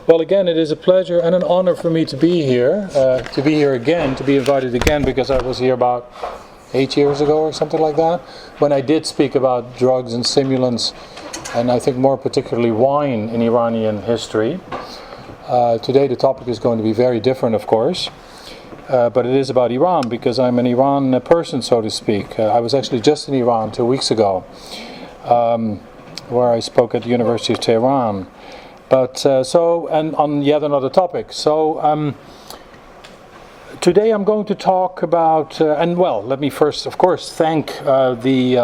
Well, again, it is a pleasure and an honor for me to be here again, to be invited again, because I was here about 8 years ago or something like that, when I did speak about drugs and stimulants, and I think more particularly wine in Iranian history. Today the topic is going to be very different, of course, but it is about Iran, because I'm an Iran person, so to speak. I was actually just in Iran 2 weeks ago, where I spoke at the University of Tehran. But and on yet another topic. So today I'm going to talk about, let me first, of course, thank the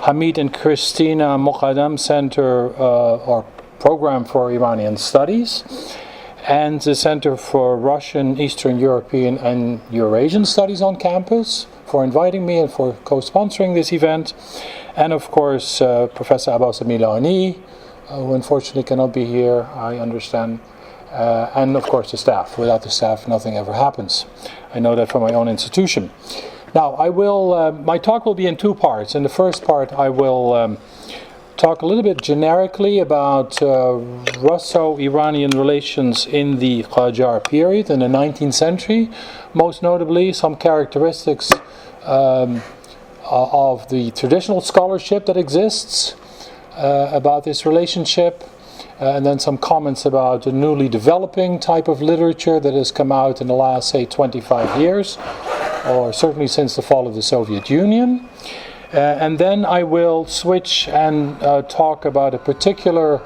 Hamid and Christina Moqaddam Center or Program for Iranian Studies and the Center for Russian, Eastern European and Eurasian Studies on campus for inviting me and for co-sponsoring this event. And of course, Professor Abbas Milani, who unfortunately cannot be here, I understand, and of course the staff. Without the staff, nothing ever happens. I know that from my own institution. Now, I will. My talk will be in two parts. In the first part, I will talk a little bit generically about Russo-Iranian relations in the Qajar period in the 19th century, most notably some characteristics of the traditional scholarship that exists about this relationship, and then some comments about the newly developing type of literature that has come out in the last, say, 25 years, or certainly since the fall of the Soviet Union. And then I will switch and talk about a particular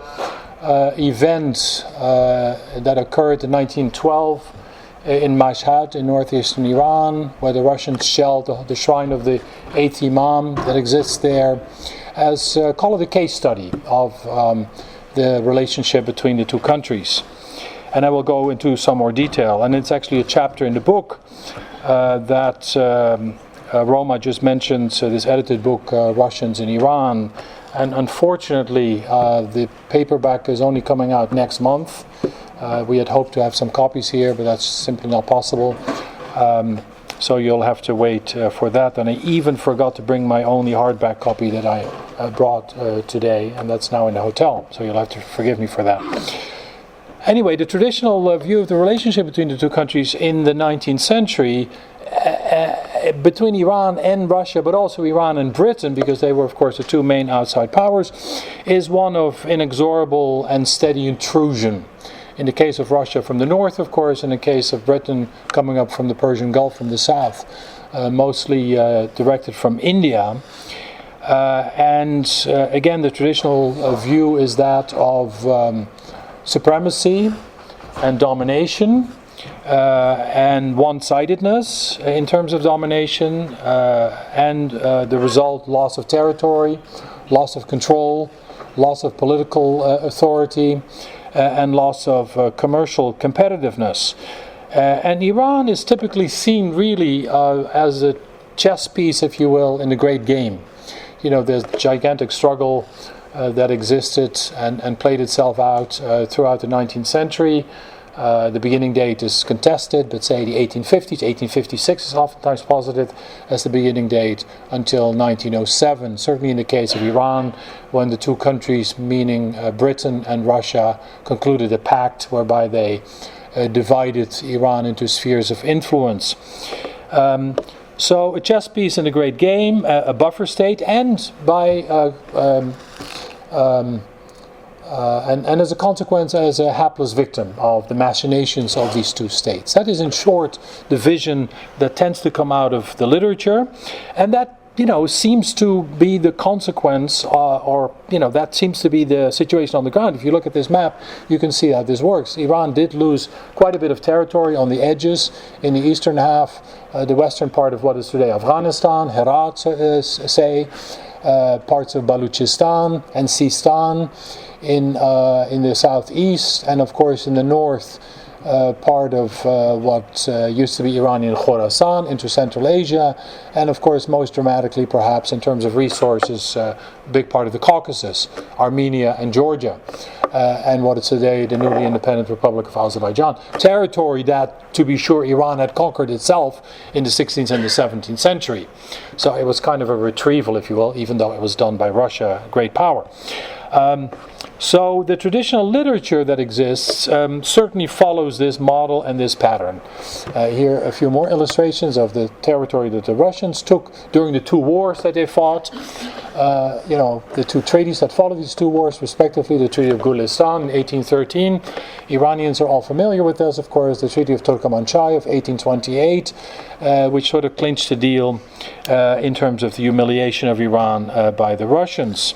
event that occurred in 1912 in Mashhad in northeastern Iran, where the Russians shelled the shrine of the 8th Imam that exists there, as call it a case study of the relationship between the two countries. And I will go into some more detail. And it's actually a chapter in the book that Roma just mentioned, this edited book, Russians in Iran. And unfortunately, the paperback is only coming out next month. We had hoped to have some copies here, but that's simply not possible. So you'll have to wait for that. And I even forgot to bring my only hardback copy that I brought today, and that's now in the hotel. So you'll have to forgive me for that. Anyway, the traditional view of the relationship between the two countries in the 19th century, between Iran and Russia, but also Iran and Britain, because they were, of course, the two main outside powers, is one of inexorable and steady intrusion. In the case of Russia from the north, of course, in the case of Britain coming up from the Persian Gulf from the south, mostly directed from India. Again, the traditional view is that of supremacy and domination and one-sidedness in terms of domination, and the result, loss of territory, loss of control, loss of political authority, and loss of commercial competitiveness. And Iran is typically seen really as a chess piece, if you will, in the great game. You know, there's a gigantic struggle that existed and played itself out throughout the 19th century. The beginning date is contested, but say the 1850s, 1856 is oftentimes posited as the beginning date until 1907. Certainly in the case of Iran, when the two countries, meaning Britain and Russia, concluded a pact whereby they divided Iran into spheres of influence. So a chess piece in the great game, a buffer state, and by and as a consequence, as a hapless victim of the machinations of these two states. That is, in short, the vision that tends to come out of the literature, and that, seems to be the consequence, that seems to be the situation on the ground. If you look at this map, you can see how this works. Iran did lose quite a bit of territory on the edges, in the eastern half, the western part of what is today Afghanistan, Herat, parts of Baluchistan and Sistan, in the southeast, and of course in the north, part of what used to be Iranian Khorasan into Central Asia, and of course most dramatically perhaps in terms of resources, a big part of the Caucasus, Armenia and Georgia. and what is today the newly independent Republic of Azerbaijan. Territory that, to be sure, Iran had conquered itself in the 16th and the 17th century. So it was kind of a retrieval, if you will, even though it was done by Russia, a great power. So the traditional literature that exists certainly follows this model and this pattern. Here a few more illustrations of the territory that the Russians took during the two wars that they fought. The two treaties that followed these two wars, respectively, the Treaty of Gulas in 1813. Iranians are all familiar with this, of course, the Treaty of Turkmenchai of 1828, which sort of clinched the deal in terms of the humiliation of Iran by the Russians.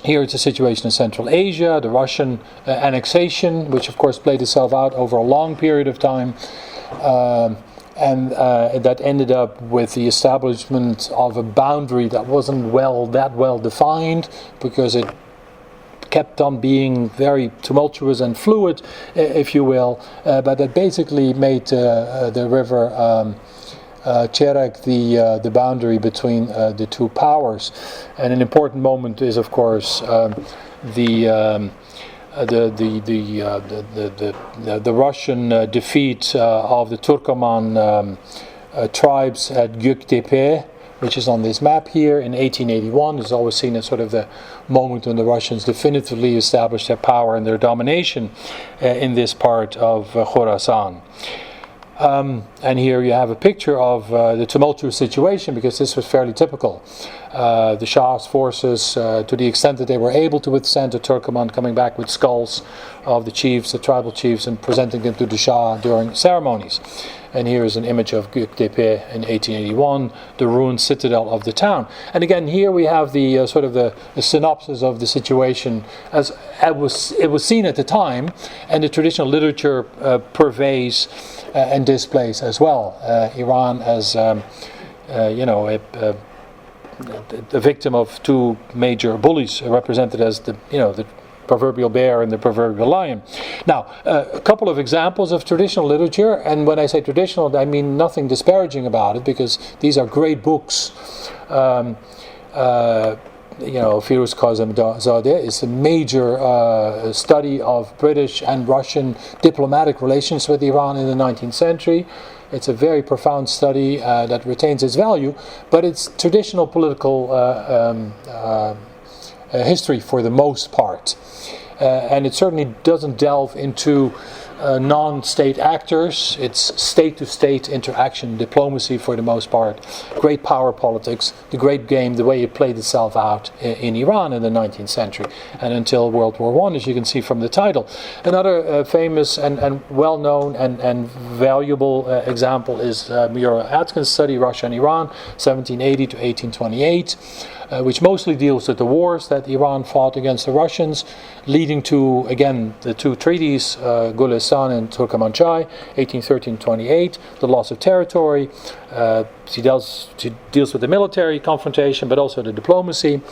Here it's a situation in Central Asia, the Russian annexation, which of course played itself out over a long period of time, and that ended up with the establishment of a boundary that wasn't that well defined, because it kept on being very tumultuous and fluid, if you will, but that basically made the river Cherek the boundary between the two powers. And an important moment is, of course, the Russian defeat of the Turkoman tribes at Göktepe, which is on this map here in 1881. It's always seen as sort of the moment when the Russians definitively established their power and their domination in this part of Khorasan. And here you have a picture of the tumultuous situation, because this was fairly typical. The Shah's forces, to the extent that they were able to withstand the Turkoman, coming back with skulls of the chiefs, the tribal chiefs, and presenting them to the Shah during ceremonies. And here is an image of Göktepe in 1881, the ruined citadel of the town. And again, here we have the sort of the synopsis of the situation as it was seen at the time, and the traditional literature purveys and displays as well. Iran as the victim of two major bullies, represented as the proverbial bear and the proverbial lion. Now, a couple of examples of traditional literature, and when I say traditional, I mean nothing disparaging about it, because these are great books. Firuz Kazemzadeh is a major study of British and Russian diplomatic relations with Iran in the 19th century. It's a very profound study that retains its value, but it's traditional political history for the most part. And it certainly doesn't delve into non-state actors. It's state-to-state interaction, diplomacy for the most part, great power politics, the great game, the way it played itself out in Iran in the 19th century and until World War I, as you can see from the title. Another famous and well-known and valuable example is Muriel Atkins's study, Russia and Iran, 1780 to 1828, which mostly deals with the wars that Iran fought against the Russians, leading to, again, the two treaties, Gulas and Turkmenchai, 1813-28, the loss of territory. She deals with the military confrontation, but also the diplomacy.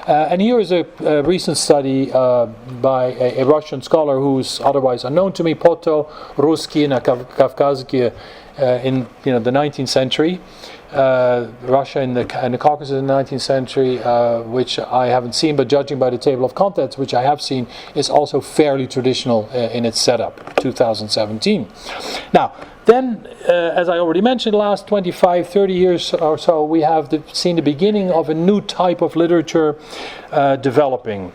And here is a recent study by a Russian scholar who's otherwise unknown to me, Poto, Ruski na Kavkazki, in the 19th century. Russia in the Caucasus in the 19th century, which I haven't seen, but judging by the table of contents, which I have seen, is also fairly traditional in its setup, 2017. Now, then, as I already mentioned, the last 25, 30 years or so, we have seen the beginning of a new type of literature developing.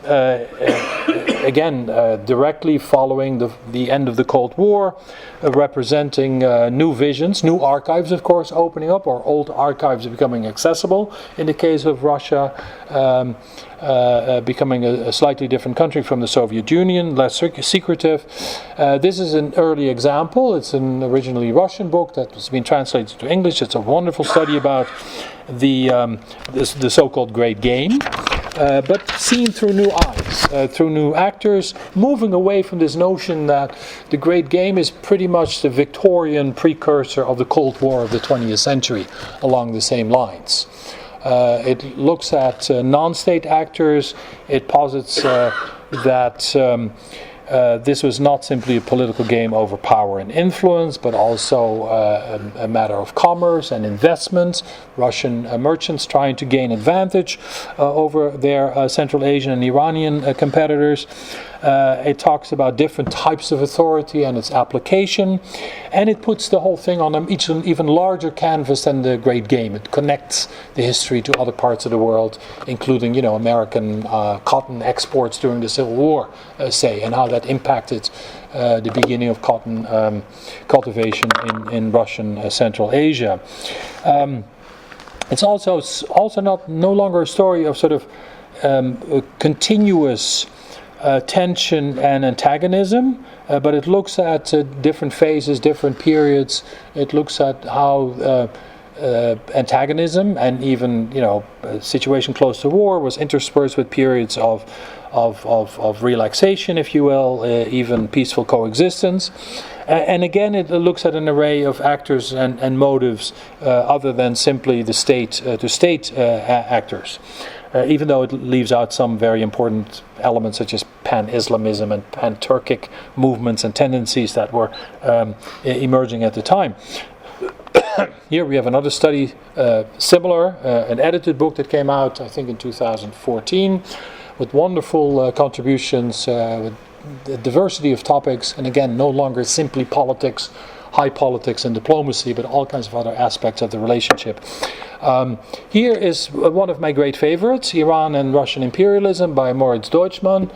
Again, directly following the end of the Cold War, representing new visions, new archives, of course, opening up, or old archives becoming accessible. In the case of Russia, becoming a slightly different country from the Soviet Union, less secretive. This is an early example. It's an originally Russian book that has been translated to English. It's a wonderful study about the so-called Great Game, but seen through new eyes, through new actors, moving away from this notion that the Great Game is pretty much the Victorian precursor of the Cold War of the 20th century, along the same lines. It looks at non-state actors. It posits that This was not simply a political game over power and influence, but also a matter of commerce and investment. Russian merchants trying to gain advantage over their Central Asian and Iranian competitors. It talks about different types of authority and its application, and it puts the whole thing on an even larger canvas than the Great Game. It connects the history to other parts of the world, including, American cotton exports during the Civil War, say, and how that impacted the beginning of cotton cultivation in Russian Central Asia. It's also no longer a story of sort of continuous tension and antagonism, but it looks at different phases, different periods. It looks at how antagonism and even a situation close to war was interspersed with periods of relaxation, if you will, even peaceful coexistence. And again, it looks at an array of actors and motives other than simply the state-to-state actors. Even though it leaves out some very important elements such as pan-Islamism and pan-Turkic movements and tendencies that were emerging at the time. Here we have another study, similar, an edited book that came out, I think, in 2014, with wonderful contributions, with a diversity of topics, and again, no longer simply politics, high politics and diplomacy, but all kinds of other aspects of the relationship. Here is one of my great favorites, Iran and Russian Imperialism by Moritz Deutschmann,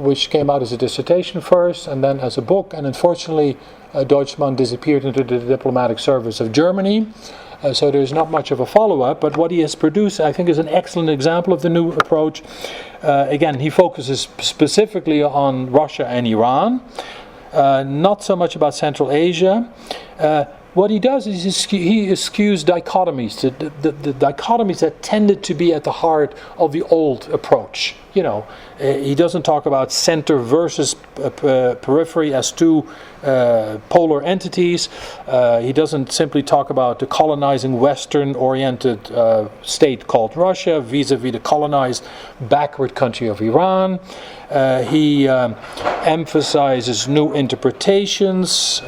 which came out as a dissertation first and then as a book, and unfortunately Deutschmann disappeared into the diplomatic service of Germany, so there's not much of a follow-up, but what he has produced I think is an excellent example of the new approach. Again, he focuses specifically on Russia and Iran, not so much about Central Asia. What he does is he eschews dichotomies, the dichotomies that tended to be at the heart of the old approach. He doesn't talk about center versus periphery as two polar entities. He doesn't simply talk about the colonizing Western-oriented state called Russia vis-a-vis the colonized backward country of Iran. He emphasizes new interpretations.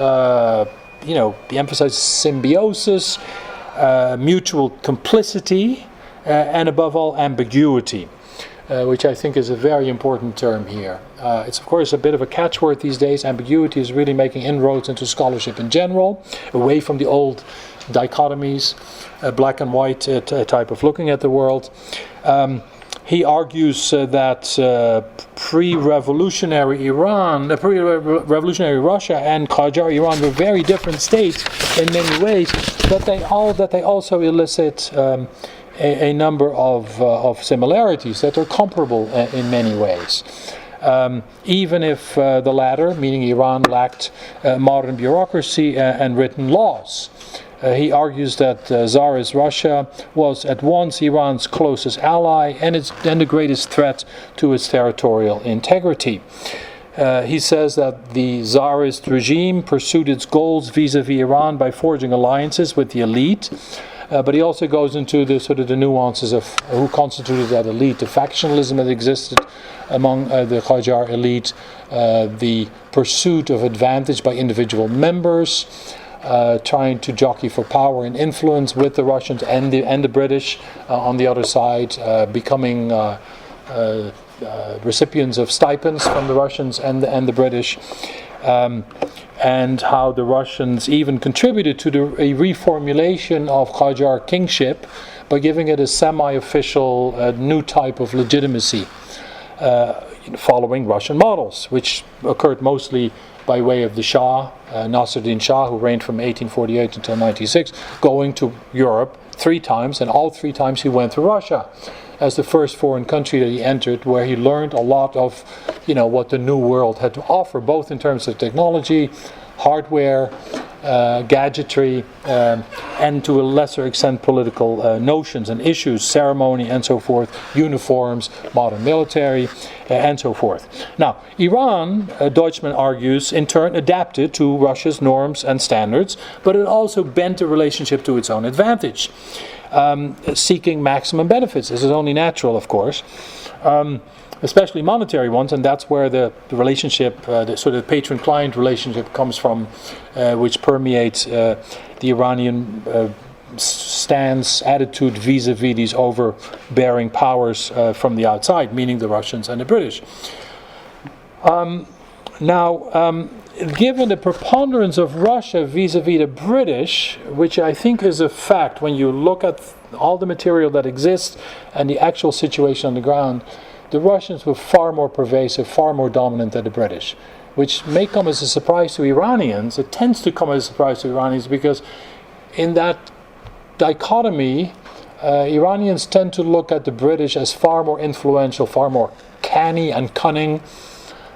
He emphasizes symbiosis, mutual complicity, and above all ambiguity, which I think is a very important term here. It's of course a bit of a catchword these days. Ambiguity is really making inroads into scholarship in general, away from the old dichotomies, black and white type of looking at the world. He argues that pre-revolutionary pre-revolutionary Russia and Qajar Iran were very different states in many ways, but they also elicit a number of similarities that are comparable in many ways. Even if the latter, meaning Iran, lacked modern bureaucracy and written laws. He argues that Tsarist Russia was at once Iran's closest ally and the greatest threat to its territorial integrity. He says that the Tsarist regime pursued its goals vis-a-vis Iran by forging alliances with the elite, but he also goes into the nuances of who constituted that elite, the factionalism that existed among the Qajar elite, the pursuit of advantage by individual members, trying to jockey for power and influence with the Russians and the British on the other side, becoming recipients of stipends from the Russians and the British, and how the Russians even contributed to a reformulation of Qajar kingship by giving it a semi-official new type of legitimacy, following Russian models, which occurred mostly by way of the Shah, Nasruddin Shah, who reigned from 1848 until 96, going to Europe 3 times, and all 3 times he went to Russia as the first foreign country that he entered, where he learned a lot of, what the new world had to offer, both in terms of technology, hardware, gadgetry, and to a lesser extent political notions and issues, ceremony and so forth, uniforms, modern military, and so forth. Now, Iran, Deutschmann argues, in turn adapted to Russia's norms and standards, but it also bent the relationship to its own advantage, seeking maximum benefits. This is only natural, of course. especially monetary ones, and that's where the relationship, the sort of patron-client relationship comes from, which permeates the Iranian stance, attitude vis-a-vis these overbearing powers from the outside, meaning the Russians and the British. Given the preponderance of Russia vis-a-vis the British, which I think is a fact when you look at all the material that exists and the actual situation on the ground, the Russians were far more pervasive, far more dominant than the British, which may come as a surprise to Iranians. It tends to come as a surprise to Iranians because in that dichotomy, Iranians tend to look at the British as far more influential, far more canny and cunning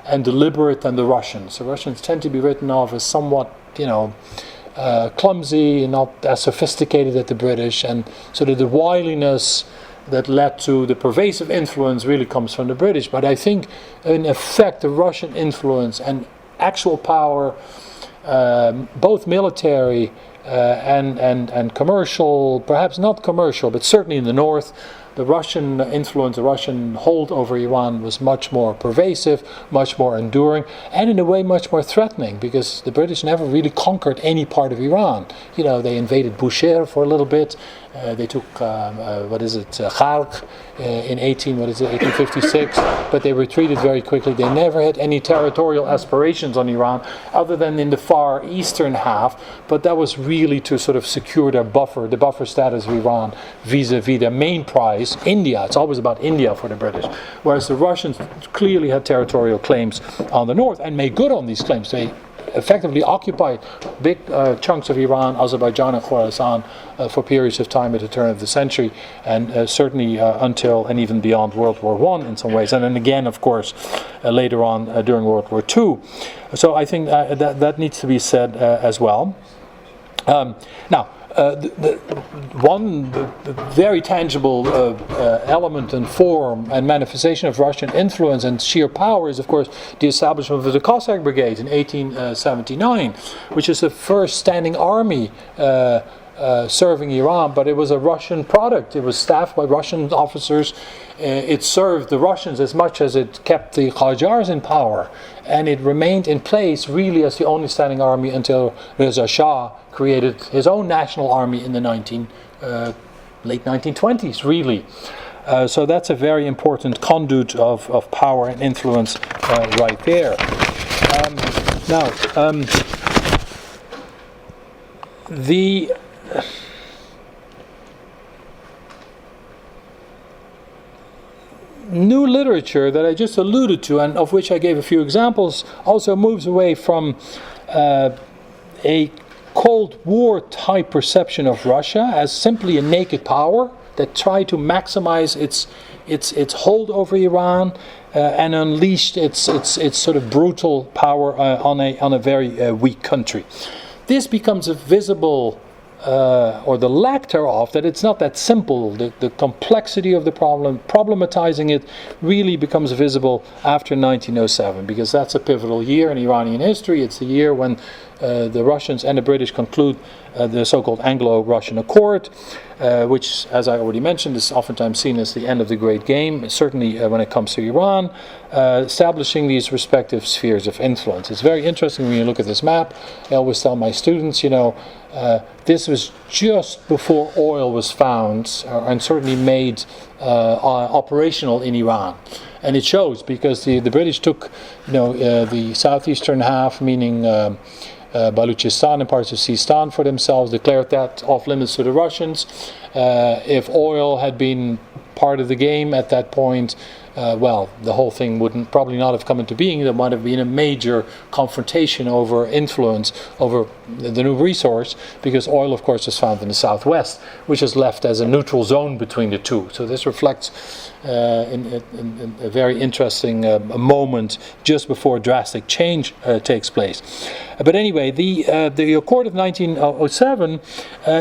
and deliberate than the Russians. The Russians tend to be written off as somewhat, clumsy and not as sophisticated as the British, and so that the wiliness that led to the pervasive influence really comes from the British. But I think, in effect, the Russian influence and actual power, both military and commercial, perhaps not commercial, but certainly in the north, the Russian influence, the Russian hold over Iran was much more pervasive, much more enduring, and in a way much more threatening, because the British never really conquered any part of Iran. They invaded Bushehr for a little bit. They took, Khark in 1856, but they retreated very quickly. They never had any territorial aspirations on Iran, other than in the far eastern half, but that was really to sort of secure the buffer status of Iran vis-a-vis their main prize, India. It's always about India for the British, whereas the Russians clearly had territorial claims on the north and made good on these claims. They effectively occupied big chunks of Iran, Azerbaijan and Khorasan for periods of time at the turn of the century, and certainly until and even beyond World War I in some ways, and then again, of course, later on during World War II. So I think that needs to be said as well. One very tangible element and form and manifestation of Russian influence and sheer power is, of course, the establishment of the Cossack Brigade in 1879, which is the first standing army serving Iran, but it was a Russian product. It was staffed by Russian officers. It served the Russians as much as it kept the Qajars in power, and it remained in place really as the only standing army until Reza Shah created his own national army in the late 1920s, really. So that's a very important conduit of power and influence right there. The new literature that I just alluded to, and of which I gave a few examples, also moves away from a Cold War type perception of Russia as simply a naked power that tried to maximize its hold over Iran and unleashed its sort of brutal power on a very weak country. This becomes visible, or the lack thereof, that it's not that simple. The complexity of the problem, problematizing it, really becomes visible after 1907, because that's a pivotal year in Iranian history. It's the year when the Russians and the British conclude the so-called Anglo-Russian Accord, which, as I already mentioned, is oftentimes seen as the end of the Great Game, certainly when it comes to Iran, establishing these respective spheres of influence. It's very interesting when you look at this map. I always tell my students, this was just before oil was found and certainly made operational in Iran. And it shows, because the British took the southeastern half, meaning Baluchistan and parts of Sistan, for themselves, declared that off limits to the Russians. If oil had been part of the game at that point, the whole thing wouldn't probably not have come into being. There might have been a major confrontation over influence over the new resource, because oil, of course, is found in the southwest, which is left as a neutral zone between the two. So this reflects in a very interesting moment just before drastic change takes place. But anyway, the Accord of 1907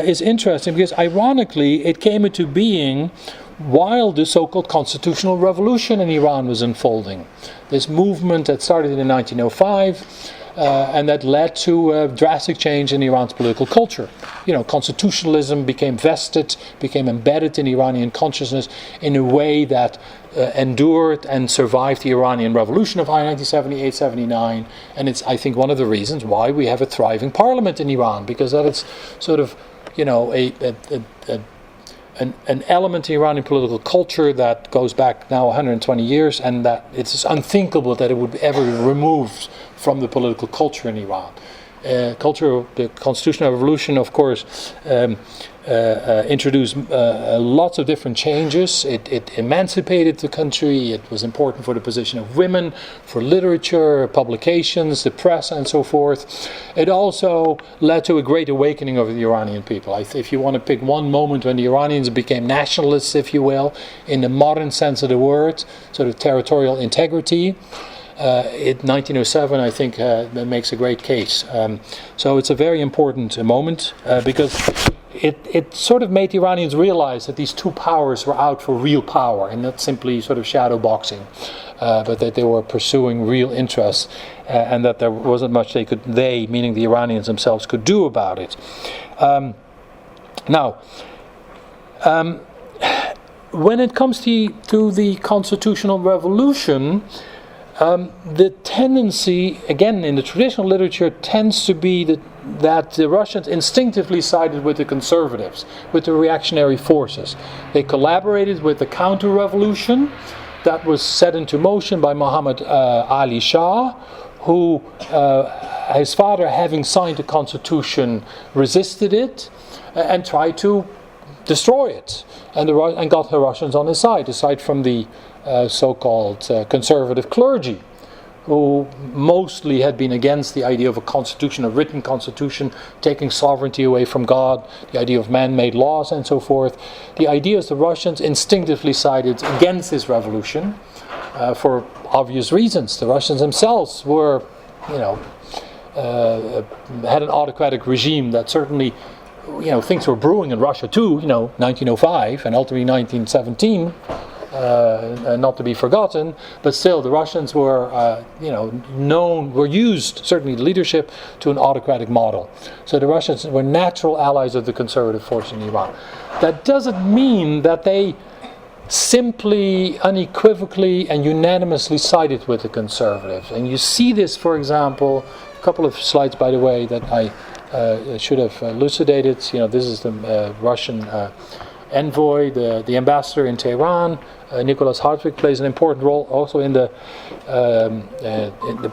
is interesting because, ironically, it came into being while the so-called constitutional revolution in Iran was unfolding. This movement that started in 1905 and that led to a drastic change in Iran's political culture. Constitutionalism became vested, became embedded in Iranian consciousness in a way that endured and survived the Iranian Revolution of 1978-79, and it's, I think, one of the reasons why we have a thriving parliament in Iran, because that is sort of, an element in Iranian political culture that goes back now 120 years, and that it's unthinkable that it would be ever removed from the political culture in Iran. The constitutional revolution, of course, introduced lots of different changes. It emancipated the country. It was important for the position of women, for literature, publications, the press, and so forth. It also led to a great awakening of the Iranian people. If you want to pick one moment when the Iranians became nationalists, if you will, in the modern sense of the word, sort of territorial integrity, in 1907, I think, makes a great case. So it's a very important moment because it sort of made the Iranians realize that these two powers were out for real power and not simply sort of shadow boxing, but that they were pursuing real interests, and that there wasn't much meaning the Iranians themselves, could do about it. Now, when it comes to the constitutional revolution, the tendency, again, in the traditional literature, tends to be that the Russians instinctively sided with the conservatives, with the reactionary forces. They collaborated with the counter-revolution that was set into motion by Muhammad Ali Shah, who, his father, having signed the constitution, resisted it and tried to destroy it, and got the Russians on his side, aside from the so-called conservative clergy, who mostly had been against the idea of a constitution, a written constitution, taking sovereignty away from God, the idea of man-made laws and so forth. The idea is the Russians instinctively sided against this revolution for obvious reasons. The Russians themselves were, had an autocratic regime that certainly, things were brewing in Russia too, 1905 and ultimately 1917, not to be forgotten, but still the Russians were, were used, certainly the leadership, to an autocratic model. So the Russians were natural allies of the conservative force in Iran. That doesn't mean that they simply, unequivocally, and unanimously sided with the conservatives. And you see this, for example, a couple of slides, by the way, that I should have elucidated. This is the Russian envoy, the ambassador in Tehran. Nicholas Hartwig plays an important role also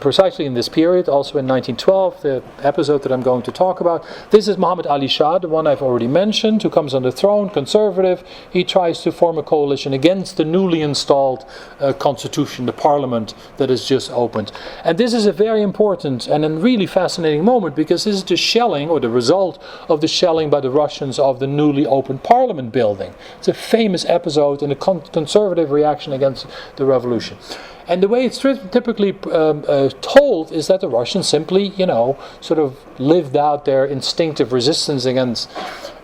precisely in this period, also in 1912, the episode that I'm going to talk about. This is Muhammad Ali Shah, the one I've already mentioned, who comes on the throne, conservative. He tries to form a coalition against the newly installed constitution, the parliament that has just opened. And this is a very important and a really fascinating moment, because this is the shelling, or the result of the shelling by the Russians of the newly opened parliament building. It's a famous episode in the conservative reaction against the revolution. And the way it's typically told is that the Russians simply, sort of lived out their instinctive resistance against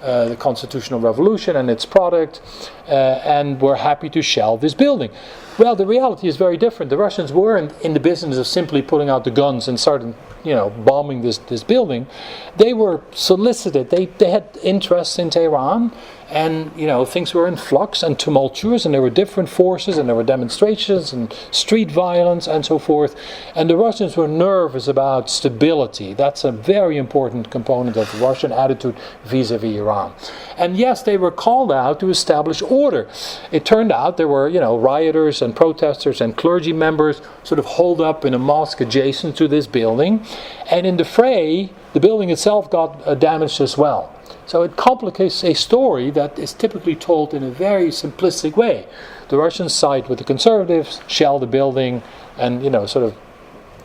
the constitutional revolution and its product, and were happy to shell this building. Well, the reality is very different. The Russians weren't in the business of simply putting out the guns and starting, bombing this building. They were solicited. They had interests in Tehran, and things were in flux and tumultuous, and there were different forces, and there were demonstrations and street violence and so forth. And the Russians were nervous about stability. That's a very important component of the Russian attitude vis-a-vis Iran. And yes, they were called out to establish order. It turned out there were, rioters and protesters and clergy members sort of holed up in a mosque adjacent to this building. And in the fray, the building itself got damaged as well. So it complicates a story that is typically told in a very simplistic way. The Russians side with the conservatives, shell the building, and sort of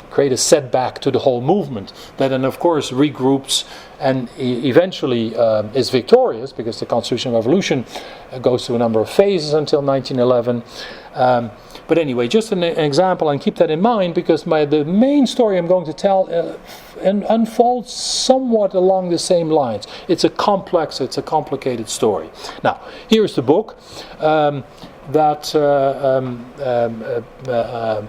create a setback to the whole movement that then, of course, regroups and eventually is victorious, because the constitutional revolution goes through a number of phases until 1911. But anyway, just an example, and keep that in mind, because the main story I'm going to tell unfolds somewhat along the same lines. It's a complicated story. Now, here's the book. that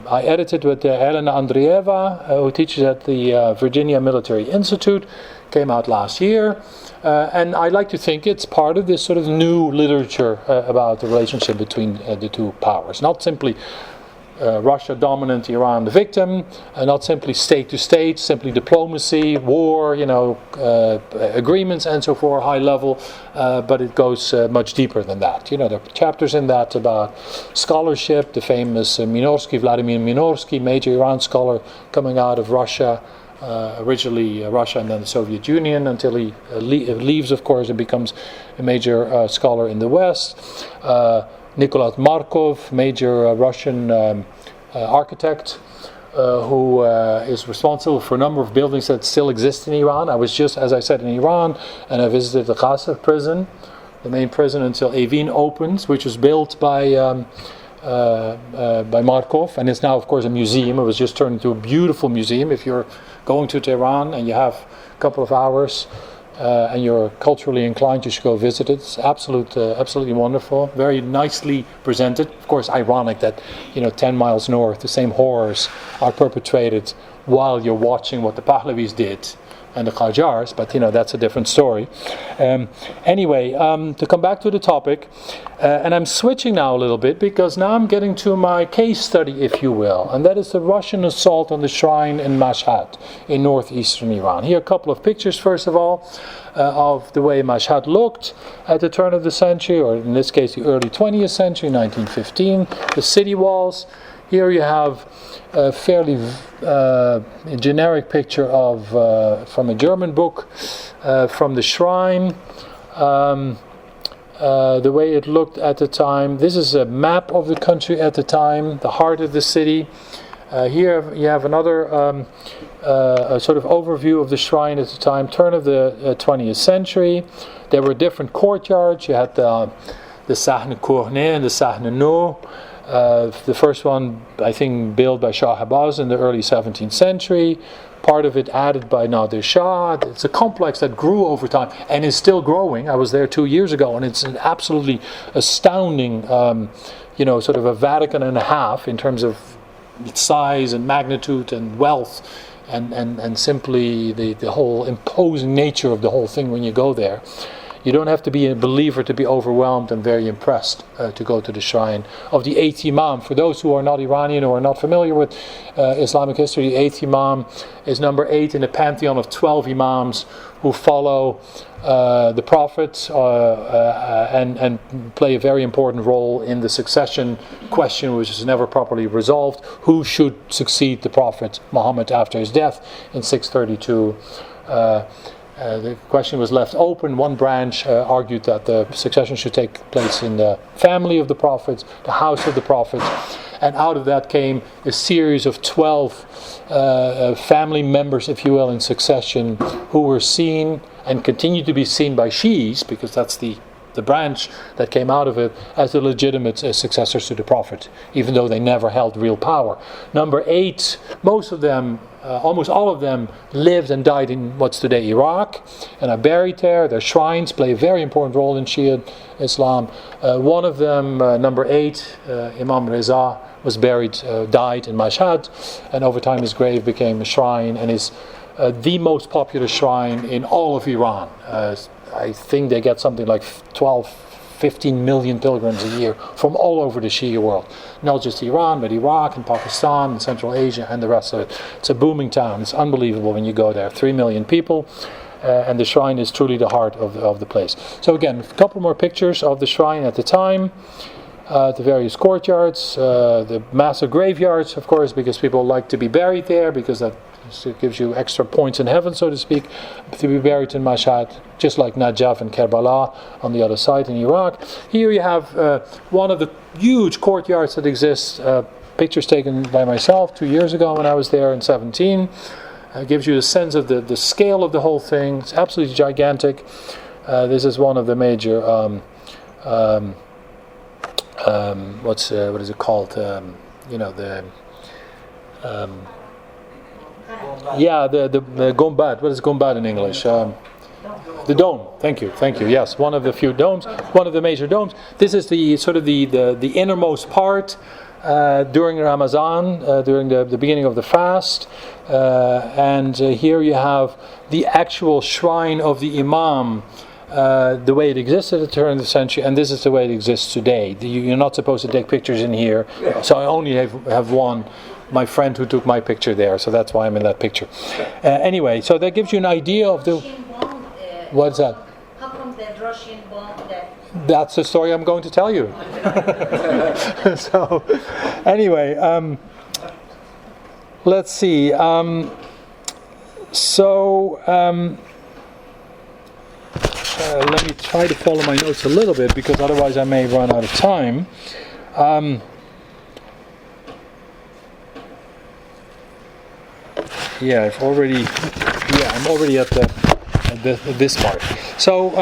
I edited with Elena Andreeva, who teaches at the Virginia Military Institute, came out last year. And I like to think it's part of this sort of new literature about the relationship between the two powers. Not simply Russia dominant, Iran the victim, not simply state to state, simply diplomacy, war, agreements and so forth, high level, but it goes much deeper than that. There are chapters in that about scholarship, the famous Vladimir Minorsky, major Iran scholar coming out of Russia, originally Russia and then the Soviet Union, until he leaves, of course, and becomes a major scholar in the West. Nicola Markov, major Russian architect, who is responsible for a number of buildings that still exist in Iran. I was just, as I said, in Iran, and I visited the Qajar prison, the main prison until Evin opens, which was built by Markov, and it's now, of course, a museum. It was just turned into a beautiful museum. If you're going to Tehran and you have a couple of hours and you're culturally inclined, you should go visit it. It's absolutely wonderful, very nicely presented. Of course, ironic that 10 miles north, the same horrors are perpetrated while you're watching what the Pahlavis did and the Qajars, but that's a different story. Anyway, to come back to the topic, and I'm switching now a little bit because now I'm getting to my case study, if you will, and that is the Russian assault on the shrine in Mashhad in northeastern Iran. Here are a couple of pictures, first of all, of the way Mashhad looked at the turn of the century, or in this case the early 20th century, 1915, the city walls. Here you have a fairly generic picture of from a German book from the shrine, the way it looked at the time. This is a map of the country at the time, the heart of the city. Here you have another a sort of overview of the shrine at the time, turn of the 20th century. There were different courtyards. You had the Sahn Kohneh and the Sahn No. The first one, I think, built by Shah Abbas in the early 17th century. Part of it added by Nadir Shah. It's a complex that grew over time and is still growing. I was there 2 years ago, and it's an absolutely astounding, sort of a Vatican and a half in terms of size and magnitude and wealth, and simply the whole imposing nature of the whole thing when you go there. You don't have to be a believer to be overwhelmed and very impressed to go to the shrine of the 8th Imam. For those who are not Iranian or are not familiar with Islamic history, the 8th Imam is number 8 in a pantheon of 12 Imams who follow the Prophet and play a very important role in the succession question, which is never properly resolved. Who should succeed the Prophet Muhammad after his death in 632? The question was left open. One branch argued that the succession should take place in the family of the prophets, the house of the prophets, and out of that came a series of 12 family members, if you will, in succession, who were seen and continue to be seen by Shi'is, because that's the branch that came out of it, as the legitimate successors to the Prophet, even though they never held real power. Number 8, most of them, almost all of them, lived and died in what's today Iraq, and are buried there. Their shrines play a very important role in Shia Islam. One of them, number 8, Imam Reza, was died in Mashhad, and over time his grave became a shrine, and is the most popular shrine in all of Iran. I think they get something like 15 million pilgrims a year from all over the Shia world. Not just Iran, but Iraq and Pakistan and Central Asia and the rest of it. It's a booming town. It's unbelievable when you go there. 3 million people, and the shrine is truly the heart of the place. So again, a couple more pictures of the shrine at the time. The various courtyards, the massive graveyards, of course, because people like to be buried there, because that gives you extra points in heaven, so to speak, to be buried in Mashhad, just like Najaf and Karbala on the other side in Iraq. Here you have one of the huge courtyards that exists, pictures taken by myself 2 years ago when I was there in 2017. Gives you a sense of the scale of the whole thing. It's absolutely gigantic. This is one of the major what is it called? The Gumbad. What is Gumbad in English? The dome. Thank you. Yes, one of the few domes, one of the major domes. This is the sort of the innermost part during Ramadan, during the beginning of the fast, and here you have the actual shrine of the Imam. The way it existed at the turn of the century, and this is the way it exists today. You're not supposed to take pictures in here, so I only have one. My friend who took my picture there, so that's why I'm in that picture. Anyway, so that gives you an idea of the. What's that? How come the Russian bomb that? That's the story I'm going to tell you. So, anyway, let's see. Let me try to follow my notes a little bit, because otherwise I may run out of time. I'm already at this part. So,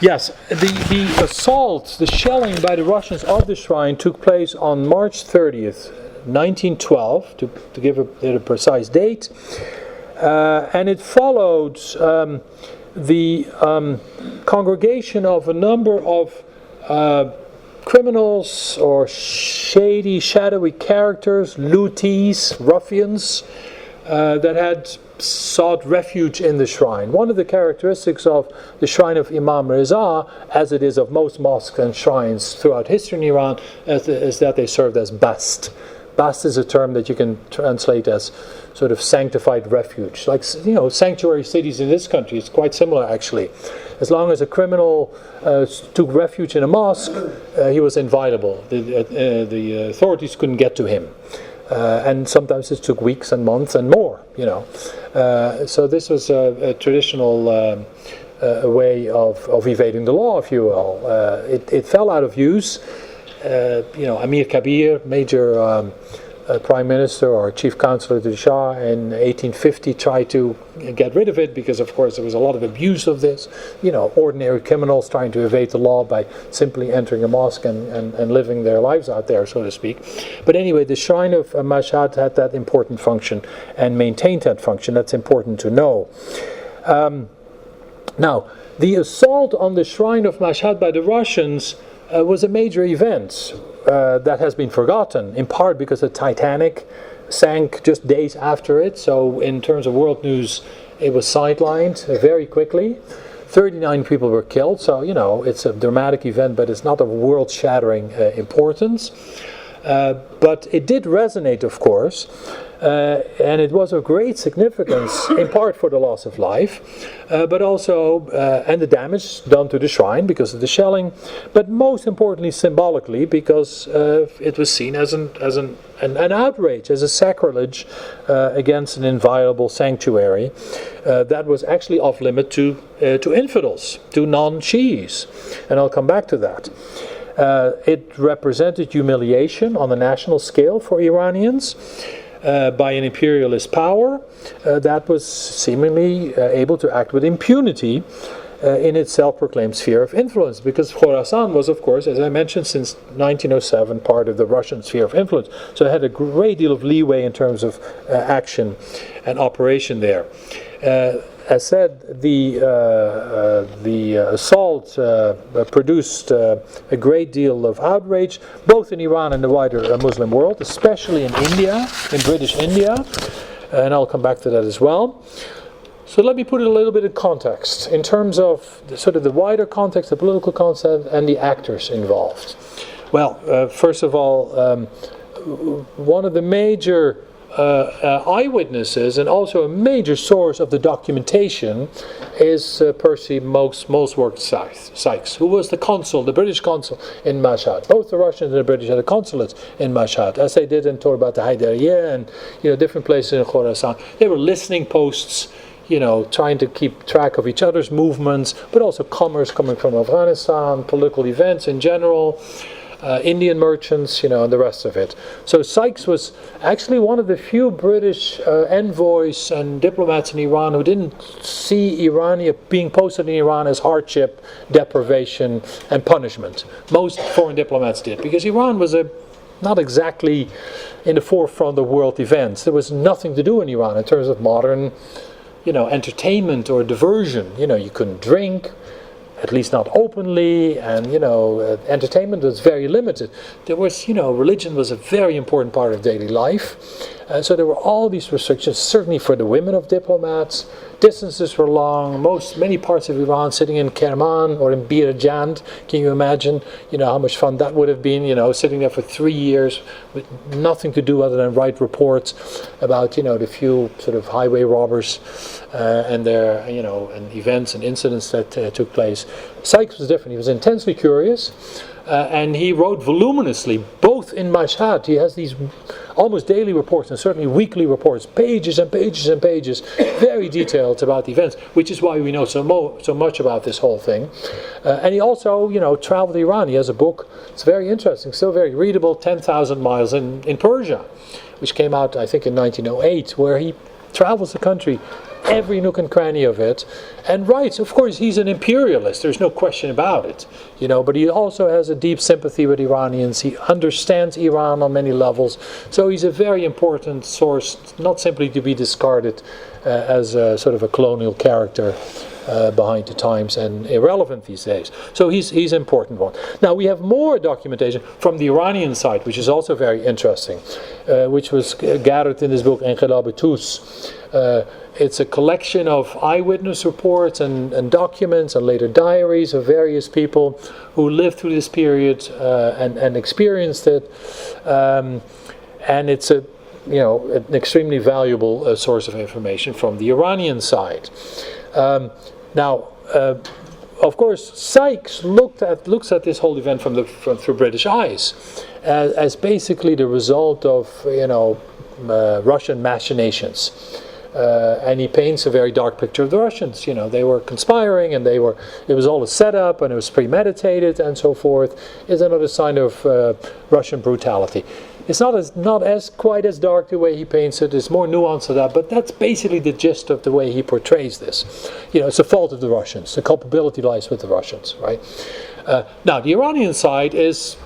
yes, the assault, the shelling by the Russians of the shrine took place on March 30th, 1912, to give a precise date, and it followed the congregation of a number of criminals or shady, shadowy characters, looties, ruffians, that had sought refuge in the shrine. One of the characteristics of the shrine of Imam Reza, as it is of most mosques and shrines throughout history in Iran, is that they served as bast. Bast is a term that you can translate as sort of sanctified refuge. Like, sanctuary cities in this country, it's quite similar actually. As long as a criminal took refuge in a mosque, he was inviolable. The authorities couldn't get to him. And sometimes it took weeks and months and more, So this was a traditional way of evading the law, if you will. It fell out of use. Amir Kabir, major prime minister or chief counselor to the Shah in 1850, tried to get rid of it because, of course, there was a lot of abuse of this. Ordinary criminals trying to evade the law by simply entering a mosque and living their lives out there, so to speak. But anyway, the shrine of Mashhad had that important function and maintained that function. That's important to know. Now, the assault on the shrine of Mashhad by the Russians was a major event that has been forgotten, in part because the Titanic sank just days after it. So in terms of world news, it was sidelined very quickly. 39 people were killed, so it's a dramatic event, but it's not of world-shattering importance. But it did resonate, of course, and it was of great significance, in part for the loss of life, but also and the damage done to the shrine because of the shelling, but most importantly symbolically because it was seen as an outrage, as a sacrilege against an inviolable sanctuary that was actually off limit to infidels, to non-Shi'is, and I'll come back to that. It represented humiliation on the national scale for Iranians by an imperialist power that was seemingly able to act with impunity in its self-proclaimed sphere of influence, because Khorasan was, of course, as I mentioned, since 1907 part of the Russian sphere of influence. So it had a great deal of leeway in terms of action and operation there. As said, the assault produced a great deal of outrage, both in Iran and the wider Muslim world, especially in India, in British India, and I'll come back to that as well. So let me put it a little bit in context, in terms of the wider context, the political context, and the actors involved. Well, first of all, one of the major eyewitnesses and also a major source of the documentation is Percy Molesworth Sykes, who was the consul, the British consul in Mashhad. Both the Russians and the British had a consulate in Mashhad, as they did in Torbat al-Haydariya and different places in Khorasan. They were listening posts, trying to keep track of each other's movements, but also commerce coming from Afghanistan, political events in general. Indian merchants, and the rest of it. So Sykes was actually one of the few British envoys and diplomats in Iran who didn't see Irania being posted in Iran as hardship, deprivation, and punishment. Most foreign diplomats did, because Iran was not exactly in the forefront of world events. There was nothing to do in Iran in terms of modern entertainment or diversion. You couldn't drink, at least not openly, and entertainment was very limited. There was, religion was a very important part of daily life, so there were all these restrictions. Certainly for the women of diplomats, distances were long. Many parts of Iran, sitting in Kerman or in Birjand. Can you imagine, how much fun that would have been? Sitting there for 3 years with nothing to do other than write reports about, the few sort of highway robbers and their, and events and incidents that took place. Sykes was different. He was intensely curious, and he wrote voluminously, both in Mashhad. He has these almost daily reports and certainly weekly reports, pages and pages and pages, very detailed about the events, which is why we know so much about this whole thing. And he also, traveled to Iran. He has a book. It's very interesting, still very readable, 10,000 Miles in Persia, which came out, I think, in 1908, where he travels the country, every nook and cranny of it, and writes. Of course, he's an imperialist, there's no question about it, but he also has a deep sympathy with Iranians. He understands Iran on many levels, so he's a very important source, not simply to be discarded as a sort of a colonial character behind the times and irrelevant these days. So he's an important one. Now we have more documentation from the Iranian side, which is also very interesting, which was gathered in this book Inqilab-e-Tus. It's a collection of eyewitness reports and documents and later diaries of various people who lived through this period and experienced it. And it's an extremely valuable source of information from the Iranian side. Now, of course, Sykes looks at this whole event through British eyes, as basically the result of Russian machinations. And he paints a very dark picture of the Russians. They were conspiring, and it was all a setup, and it was premeditated, and so forth. Is another sign of Russian brutality. It's not as quite as dark the way he paints it. It's more nuanced than that, but that's basically the gist of the way he portrays this. It's the fault of the Russians. The culpability lies with the Russians, right? Now, the Iranian side is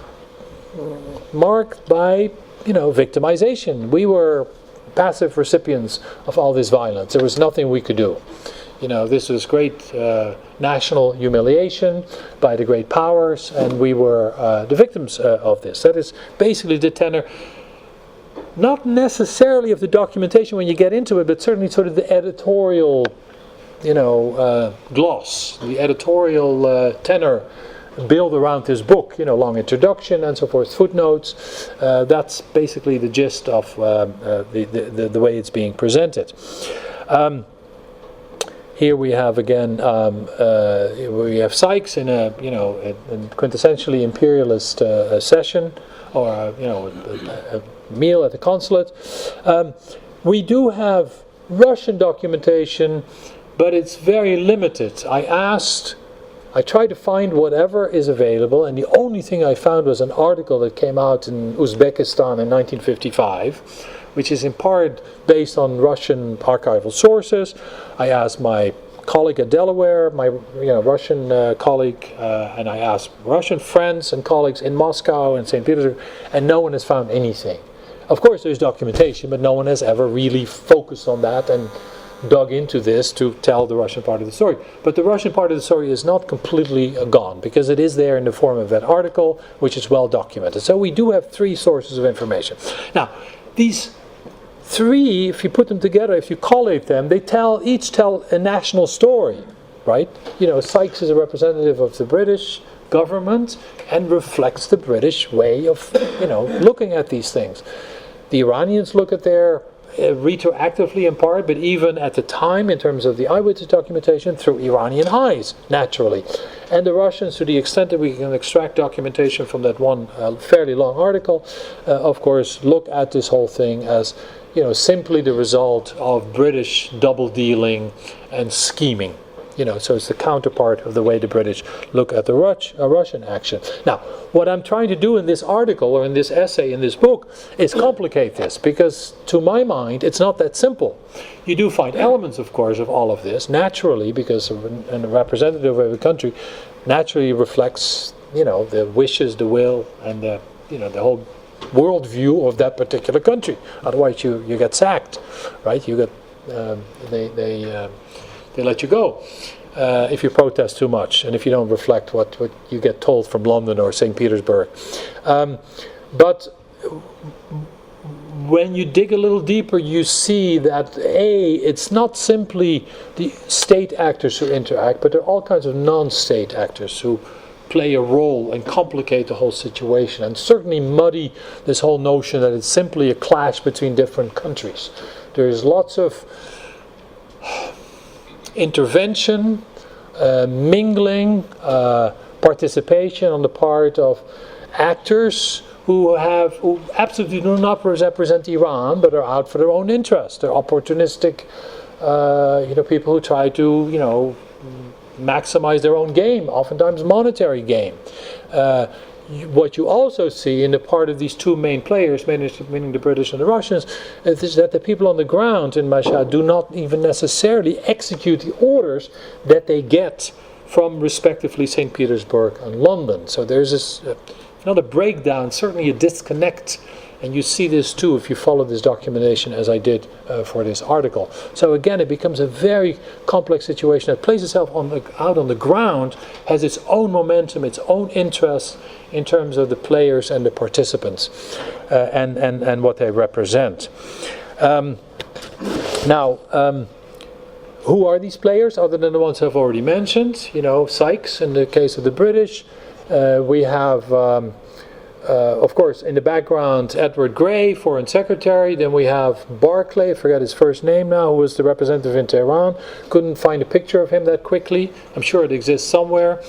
marked by, victimization. We were passive recipients of all this violence. There was nothing we could do. This was great national humiliation by the great powers, and we were the victims of this. That is basically the tenor, not necessarily of the documentation when you get into it, but certainly sort of the editorial, gloss, the editorial tenor build around this book, long introduction and so forth, footnotes. That's basically the gist of the way it's being presented. Here we have again, we have Sykes in a quintessentially imperialist session, or a meal at the consulate. We do have Russian documentation, but it's very limited. I tried to find whatever is available, and the only thing I found was an article that came out in Uzbekistan in 1955, which is in part based on Russian archival sources. I asked my colleague at Delaware, my Russian colleague, and I asked Russian friends and colleagues in Moscow and St. Petersburg, and no one has found anything. Of course, there's documentation, but no one has ever really focused on that and dug into this to tell the Russian part of the story. But the Russian part of the story is not completely gone, because it is there in the form of that article, which is well documented. So we do have three sources of information. Now, these three, if you put them together, if you collate them, they each tell a national story, right? Sykes is a representative of the British government and reflects the British way of, looking at these things. The Iranians look at their retroactively in part, but even at the time in terms of the eyewitness documentation through Iranian eyes, naturally. And the Russians, to the extent that we can extract documentation from that one fairly long article, of course, look at this whole thing as simply the result of British double-dealing and scheming. So it's the counterpart of the way the British look at the Russian action. Now, what I'm trying to do in this article, or in this essay, in this book, is complicate this, because to my mind, it's not that simple. You do find elements, of course, of all of this, naturally, because a representative of a country naturally reflects, the wishes, the will, and the whole worldview of that particular country. Otherwise, you get sacked, right? You get they let you go if you protest too much and if you don't reflect what you get told from London or St. Petersburg. But when you dig a little deeper, you see that it's not simply the state actors who interact, but there are all kinds of non-state actors who play a role and complicate the whole situation, and certainly muddy this whole notion that it's simply a clash between different countries. There's lots of intervention, mingling, participation on the part of actors who absolutely do not represent Iran, but are out for their own interest. They're opportunistic, people who try to, maximize their own game, oftentimes monetary gain. What you also see in the part of these two main players, meaning the British and the Russians, is that the people on the ground in Mashhad do not even necessarily execute the orders that they get from respectively St. Petersburg and London. So there's this, not a breakdown, certainly a disconnect. And you see this too if you follow this documentation as I did for this article. So again, it becomes a very complex situation that plays itself out on the ground, has its own momentum, its own interests in terms of the players and the participants and what they represent. Now, who are these players other than the ones I've already mentioned? Sykes in the case of the British. We have... of course, in the background, Edward Grey, Foreign Secretary. Then we have Barclay, I forget his first name now, who was the representative in Tehran. Couldn't find a picture of him that quickly. I'm sure it exists somewhere.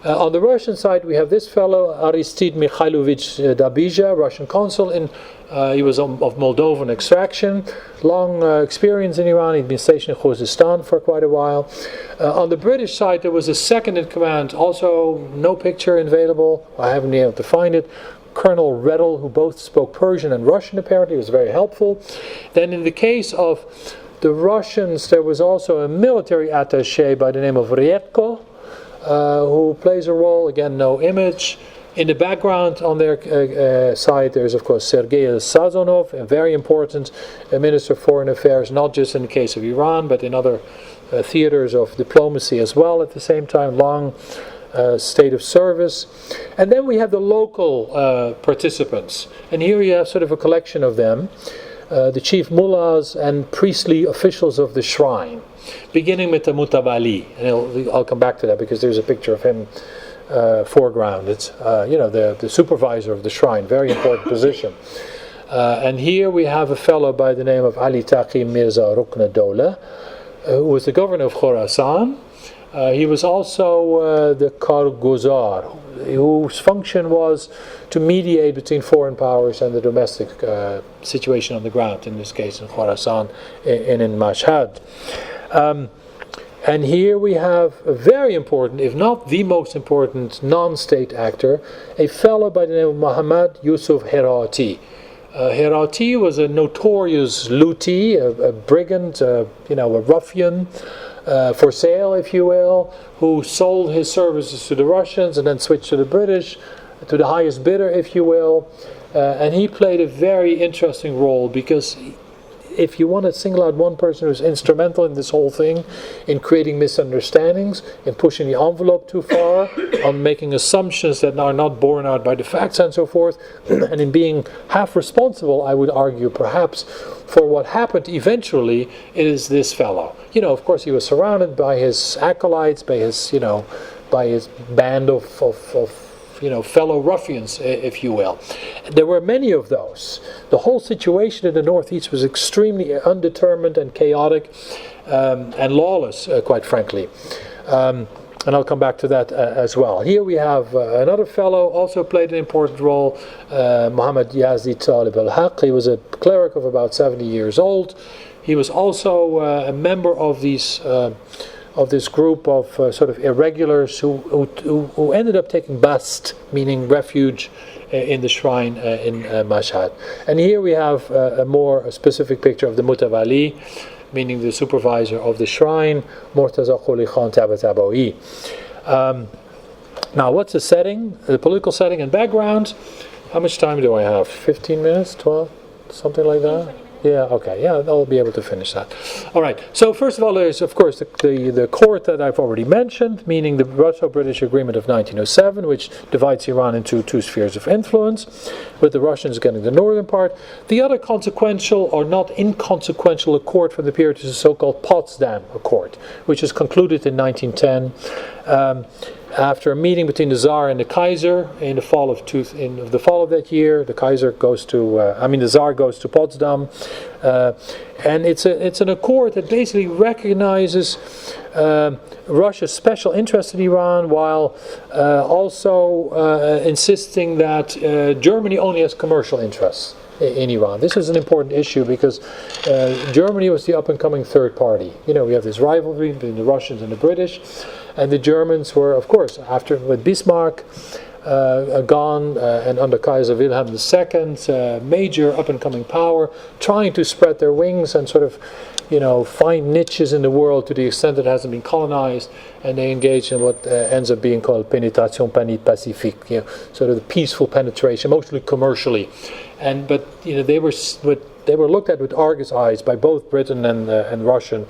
On the Russian side, we have this fellow, Aristide Mikhailovich Dabija, Russian consul. He was of Moldovan extraction. Long experience in Iran. He'd been stationed in Khuzestan for quite a while. On the British side, there was a second in command, also no picture available. I haven't been able to find it. Colonel Redl, who both spoke Persian and Russian apparently, was very helpful. Then in the case of the Russians, there was also a military attaché by the name of Ryetko, who plays a role, again no image. In the background on their side, there's of course Sergei Sazonov, a very important Minister of Foreign Affairs, not just in the case of Iran, but in other theaters of diplomacy as well at the same time, long state of service. And then we have the local participants. And here you have sort of a collection of them, the chief mullahs and priestly officials of the shrine, beginning with the Mutabali. And I'll come back to that because there's a picture of him foreground. It's the supervisor of the shrine, very important position. And here we have a fellow by the name of Ali Taqi Mirza Rukn Dola, who was the governor of Khorasan. He was also the Karguzar, whose function was to mediate between foreign powers and the domestic situation on the ground, in this case in Khorasan and in Mashhad. And here we have a very important, if not the most important, non-state actor, a fellow by the name of Muhammad Yusuf Herati. Herati was a notorious luti, a brigand, a ruffian, for sale, if you will, who sold his services to the Russians and then switched to the British, to the highest bidder, if you will. And he played a very interesting role because if you want to single out one person who's instrumental in this whole thing, in creating misunderstandings, in pushing the envelope too far, on making assumptions that are not borne out by the facts and so forth, and in being half responsible, I would argue, perhaps, for what happened eventually, it is this fellow. Of course, he was surrounded by his acolytes, by his band of fellow ruffians, if you will. There were many of those. The whole situation in the Northeast was extremely undetermined and chaotic and lawless, quite frankly. And I'll come back to that as well. Here we have another fellow, also played an important role, Muhammad Yazdi Talib al-Haq. He was a cleric of about 70 years old. He was also a member of these... of this group of sort of irregulars who ended up taking bast, meaning refuge, in the shrine in Mashhad. And here we have a more specific picture of the Mutawali, meaning the supervisor of the shrine, Mortaza Qoli Khan Tabatabawi. Now, what's the setting, the political setting and background? How much time do I have? 15 minutes? 12? Something like that? Yeah, okay. Yeah, I'll be able to finish that. All right. So first of all, there's, of course, the court that I've already mentioned, meaning the Russo-British Agreement of 1907, which divides Iran into two spheres of influence, with the Russians getting the northern part. The other consequential, or not inconsequential, accord from the period is the so-called Potsdam Accord, which was concluded in 1910. After a meeting between the Tsar and the Kaiser in the fall of that year, the Kaiser goes to, the Tsar goes to Potsdam, and it's an accord that basically recognizes Russia's special interest in Iran, while also insisting that Germany only has commercial interests in Iran. This is an important issue because Germany was the up-and-coming third party. We have this rivalry between the Russians and the British, and the Germans were, of course, after with Bismarck gone and under Kaiser Wilhelm II, major up-and-coming power, trying to spread their wings and sort of, find niches in the world to the extent that it hasn't been colonized, and they engage in what ends up being called pénétration pacifique, sort of the peaceful penetration, mostly commercially. But they were looked at with Argus eyes by both Britain and Russia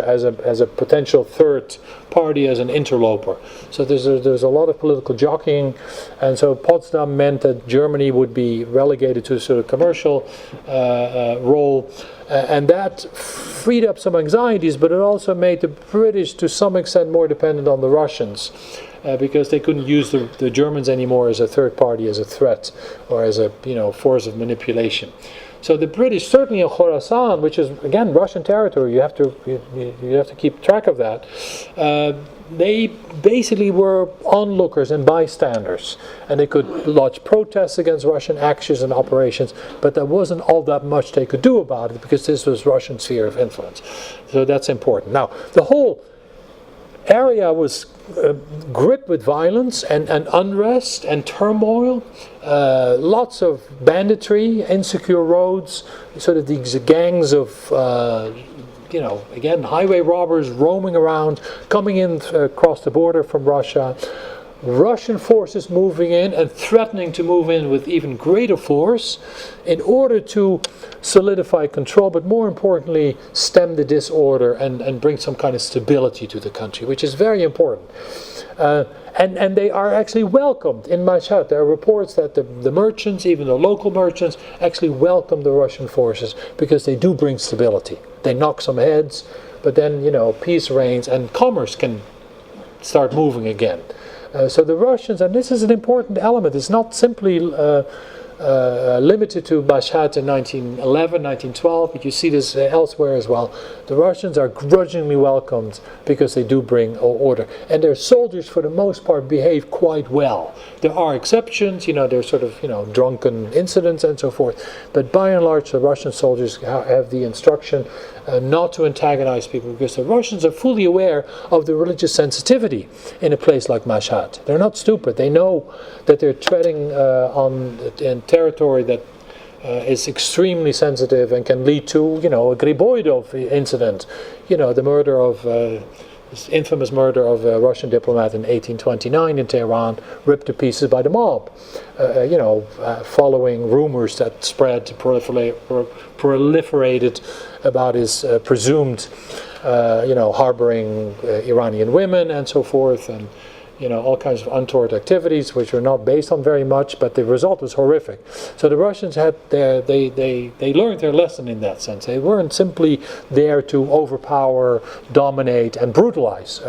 as a potential third party, as an interloper. So there's a lot of political jockeying, and so Potsdam meant that Germany would be relegated to a sort of commercial role, and that freed up some anxieties, but it also made the British to some extent more dependent on the Russians. Because they couldn't use the Germans anymore as a third party, as a threat, or as a force of manipulation. So the British, certainly in Khorasan, which is again Russian territory, you have to keep track of that. They basically were onlookers and bystanders, and they could lodge protests against Russian actions and operations, but there wasn't all that much they could do about it because this was Russian sphere of influence. So that's important. Now, the whole area was gripped with violence and unrest and turmoil, lots of banditry, insecure roads, sort of these gangs of, again, highway robbers roaming around, coming in across the border from Russia. Russian forces moving in and threatening to move in with even greater force in order to solidify control, but more importantly, stem the disorder and bring some kind of stability to the country, which is very important. And they are actually welcomed in Mashhad. There are reports that the merchants, even the local merchants, actually welcome the Russian forces because they do bring stability. They knock some heads, but then, peace reigns and commerce can start moving again. So the Russians, and this is an important element, it's not simply limited to Mashhad in 1911, 1912, but you see this elsewhere as well. The Russians are grudgingly welcomed because they do bring order. And their soldiers, for the most part, behave quite well. There are exceptions, there's sort of, drunken incidents and so forth. But by and large, the Russian soldiers have the instruction not to antagonize people because the Russians are fully aware of the religious sensitivity in a place like Mashhad. They're not stupid. They know that they're treading in territory that is extremely sensitive and can lead to, a Griboidov incident. The murder of this infamous murder of a Russian diplomat in 1829 in Tehran, ripped to pieces by the mob. Following rumors that spread, proliferated about his presumed, harboring Iranian women and so forth, and all kinds of untoward activities which were not based on very much, but the result was horrific. So the Russians had they learned their lesson in that sense. They weren't simply there to overpower, dominate, and brutalize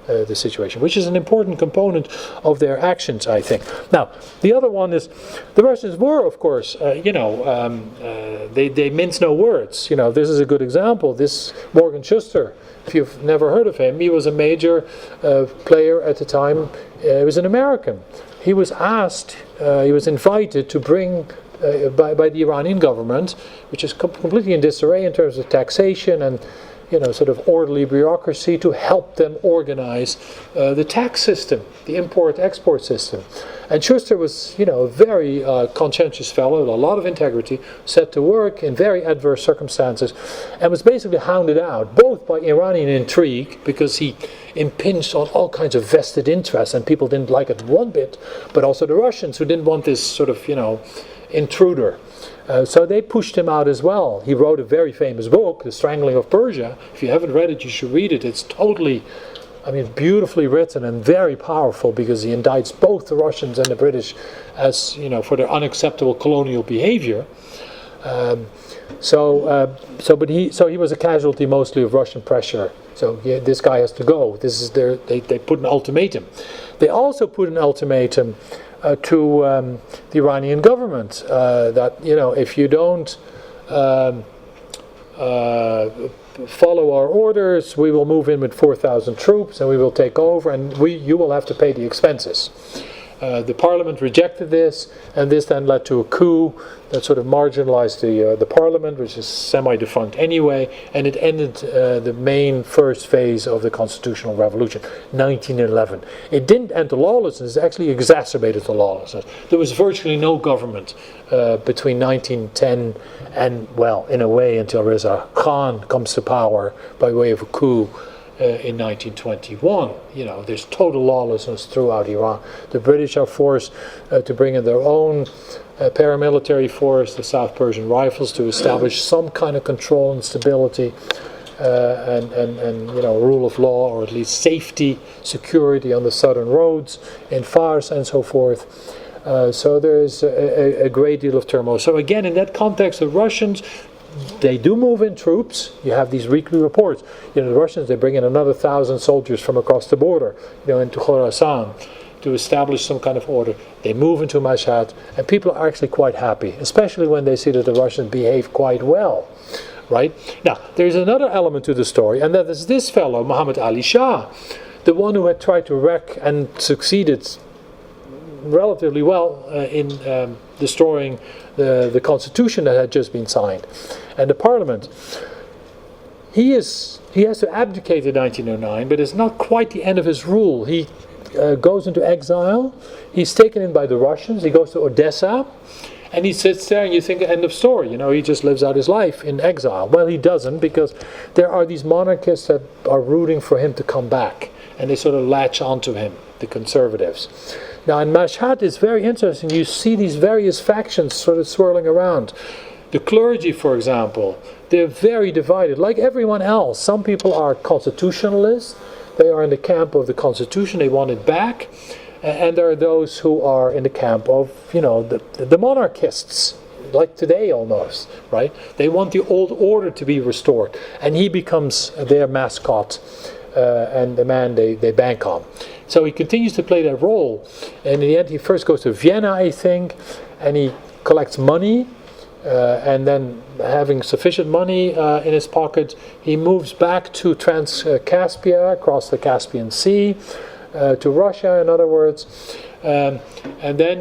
the situation, which is an important component of their actions, I think. Now, the other one is the Russians were, of course, they mince no words. This is a good example. This Morgan Schuster, if you've never heard of him, he was a major player at the time. He was an American. He was asked, he was invited to bring, by the Iranian government, which is completely in disarray in terms of taxation and sort of orderly bureaucracy, to help them organize the tax system, the import-export system. And Schuster was, a very conscientious fellow, with a lot of integrity, set to work in very adverse circumstances, and was basically hounded out, both by Iranian intrigue, because he impinged on all kinds of vested interests, and people didn't like it one bit, but also the Russians, who didn't want this sort of, intruder. So they pushed him out as well. He wrote a very famous book, The Strangling of Persia. If you haven't read it, you should read it. It's totally, beautifully written and very powerful, because he indicts both the Russians and the British as, for their unacceptable colonial behavior. But he was a casualty mostly of Russian pressure. So this guy has to go. They put an ultimatum. They also put an ultimatum to the Iranian government that if you don't follow our orders, we will move in with 4,000 troops and we will take over, and you will have to pay the expenses. The parliament rejected this, and this then led to a coup that sort of marginalized the parliament, which is semi-defunct anyway, and it ended the main first phase of the constitutional revolution, 1911. It didn't end the lawlessness, it actually exacerbated the lawlessness. There was virtually no government between 1910 and, well, in a way, until Reza Khan comes to power by way of a coup. In 1921, there's total lawlessness throughout Iran. The British are forced to bring in their own paramilitary force, the South Persian Rifles, to establish some kind of control and stability and rule of law, or at least safety, security on the southern roads in Fars and so forth. So there's a great deal of turmoil. So again, in that context, the Russians, they do move in troops. You have these weekly reports. The Russians, they bring in another 1,000 soldiers from across the border, into Khorasan, to establish some kind of order. They move into Mashhad, and people are actually quite happy, especially when they see that the Russians behave quite well. Right? Now, there's another element to the story, and that is this fellow, Muhammad Ali Shah, the one who had tried to wreck and succeeded relatively well in destroying the constitution that had just been signed, and the parliament. He has to abdicate in 1909, but it's not quite the end of his rule. He goes into exile. He's taken in by the Russians. He goes to Odessa, and he sits there, and you think, end of story. He just lives out his life in exile. Well, he doesn't, because there are these monarchists that are rooting for him to come back, and they sort of latch onto him, the conservatives. Now, in Mashhad, it's very interesting. You see these various factions sort of swirling around. The clergy, for example, they're very divided, like everyone else. Some people are constitutionalists. They are in the camp of the constitution. They want it back. And there are those who are in the camp of, the monarchists, like today almost, right? They want the old order to be restored. And he becomes their mascot and the man they bank on. So he continues to play that role, and in the end he first goes to Vienna, I think, and he collects money, and then having sufficient money in his pocket, he moves back to Trans-Caspia, across the Caspian Sea, to Russia, in other words, and then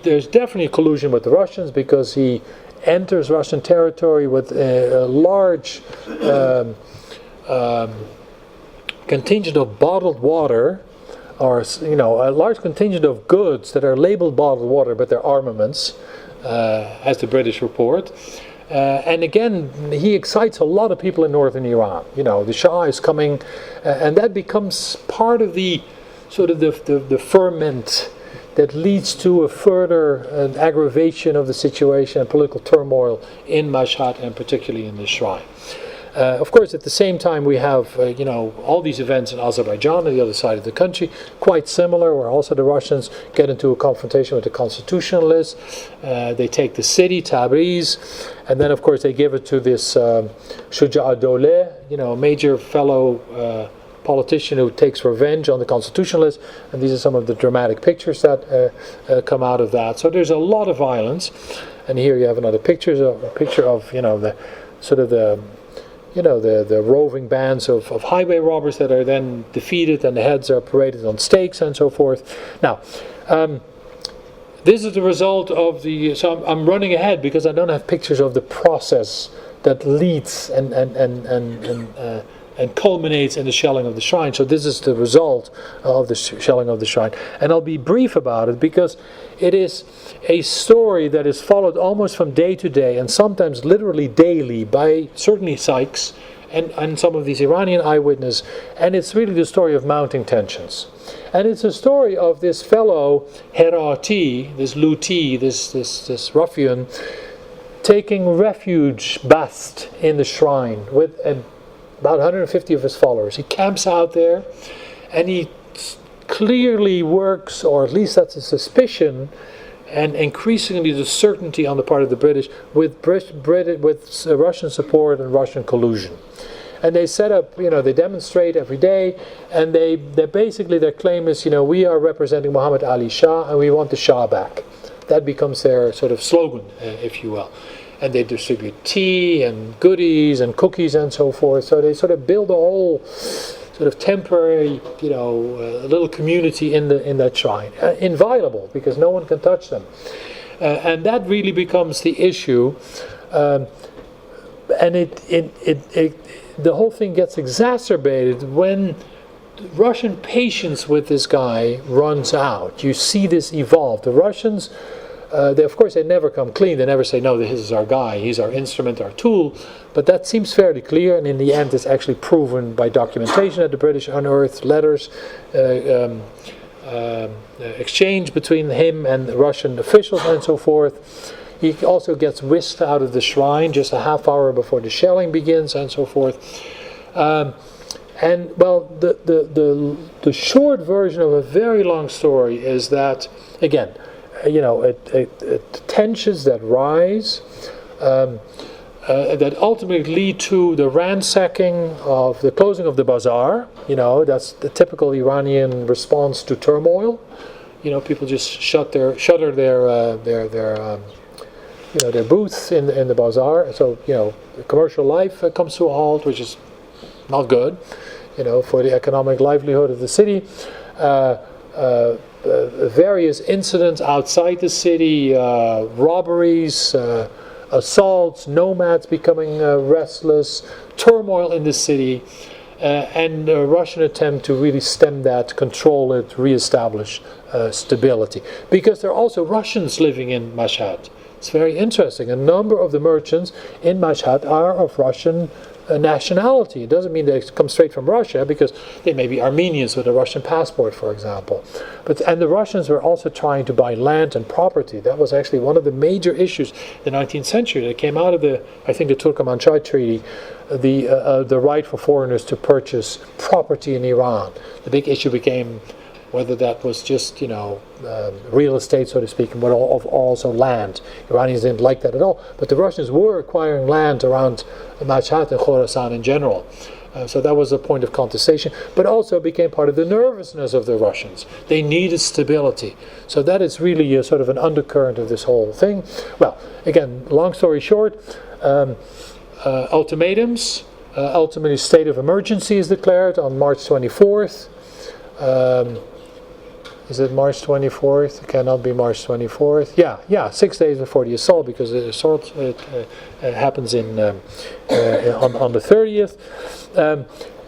there's definitely a collusion with the Russians, because he enters Russian territory with a large contingent of bottled water, or a large contingent of goods that are labeled bottled water, but they're armaments, as the British report. And again, he excites a lot of people in northern Iran. The Shah is coming, and that becomes part of the sort of the ferment that leads to a further aggravation of the situation and political turmoil in Mashhad, and particularly in the shrine. Of course, at the same time, we have all these events in Azerbaijan, on the other side of the country, quite similar, where also the Russians get into a confrontation with the constitutionalists. They take the city, Tabriz, and then, of course, they give it to this Shuja-ad-Dawleh, a major fellow politician who takes revenge on the constitutionalists, and these are some of the dramatic pictures that come out of that. So there's a lot of violence, and here you have another picture of the sort of the roving bands of highway robbers that are then defeated, and the heads are paraded on stakes and so forth. Now, this is the result of the. So I'm running ahead because I don't have pictures of the process that leads and culminates in the shelling of the shrine. So this is the result of the shelling of the shrine, and I'll be brief about it because it is a story that is followed almost from day to day, and sometimes literally daily, by certainly Sykes and some of these Iranian eyewitnesses, and it's really the story of mounting tensions. And it's a story of this fellow, Herati, this Luti, this ruffian, taking refuge, bast, in the shrine with about 150 of his followers. He camps out there, and he clearly works, or at least that's a suspicion, and increasingly the certainty on the part of the British, with Russian support and Russian collusion. And they set up, they demonstrate every day, and they basically, their claim is, we are representing Muhammad Ali Shah, and we want the Shah back. That becomes their sort of slogan, if you will. And they distribute tea and goodies and cookies and so forth. So they sort of build a whole sort of temporary, little community in that shrine. Inviolable, because no one can touch them. And that really becomes the issue. And the whole thing gets exacerbated when Russian patience with this guy runs out. You see this evolve. The Russians, they never come clean. They never say, no, this is our guy, he's our instrument, our tool. But that seems fairly clear, and in the end it's actually proven by documentation that the British unearthed letters exchanged between him and the Russian officials and so forth. He also gets whisked out of the shrine just a half hour before the shelling begins and so forth. The short version of a very long story is that, again, tensions that rise, that ultimately lead to the ransacking of the closing of the bazaar. That's the typical Iranian response to turmoil. People just shutter their booths in the bazaar. So commercial life comes to a halt, which is not good, for the economic livelihood of the city. Various incidents outside the city, robberies, assaults, nomads becoming restless, turmoil in the city, and a Russian attempt to really stem that, control it, re-establish stability. Because there are also Russians living in Mashhad. It's very interesting. A number of the merchants in Mashhad are of Russian nationality. It doesn't mean they come straight from Russia, because they may be Armenians with a Russian passport, for example. And the Russians were also trying to buy land and property. That was actually one of the major issues in the 19th century that came out of the Turkmenchai Treaty, the right for foreigners to purchase property in Iran. The big issue became whether that was just, real estate, so to speak, but also land. Iranians didn't like that at all. But the Russians were acquiring land around Mashhad and Khorasan in general. So that was a point of contestation, but also became part of the nervousness of the Russians. They needed stability. So that is really a sort of an undercurrent of this whole thing. Well, again, long story short, ultimatums, ultimately state of emergency is declared on March 24th. Is it March 24th? It cannot be March 24th. Yeah, 6 days before the assault, because the assault happens on the 30th.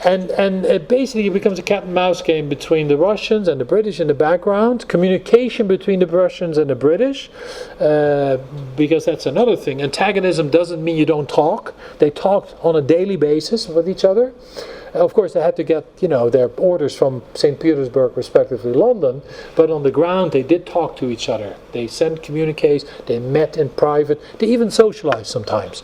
And it basically becomes a cat and mouse game between the Russians and the British in the background. Communication between the Russians and the British, because that's another thing. Antagonism doesn't mean you don't talk. They talked on a daily basis with each other. Of course, they had to get, their orders from St. Petersburg, respectively London, but on the ground they did talk to each other. They sent communiques, they met in private, they even socialized sometimes.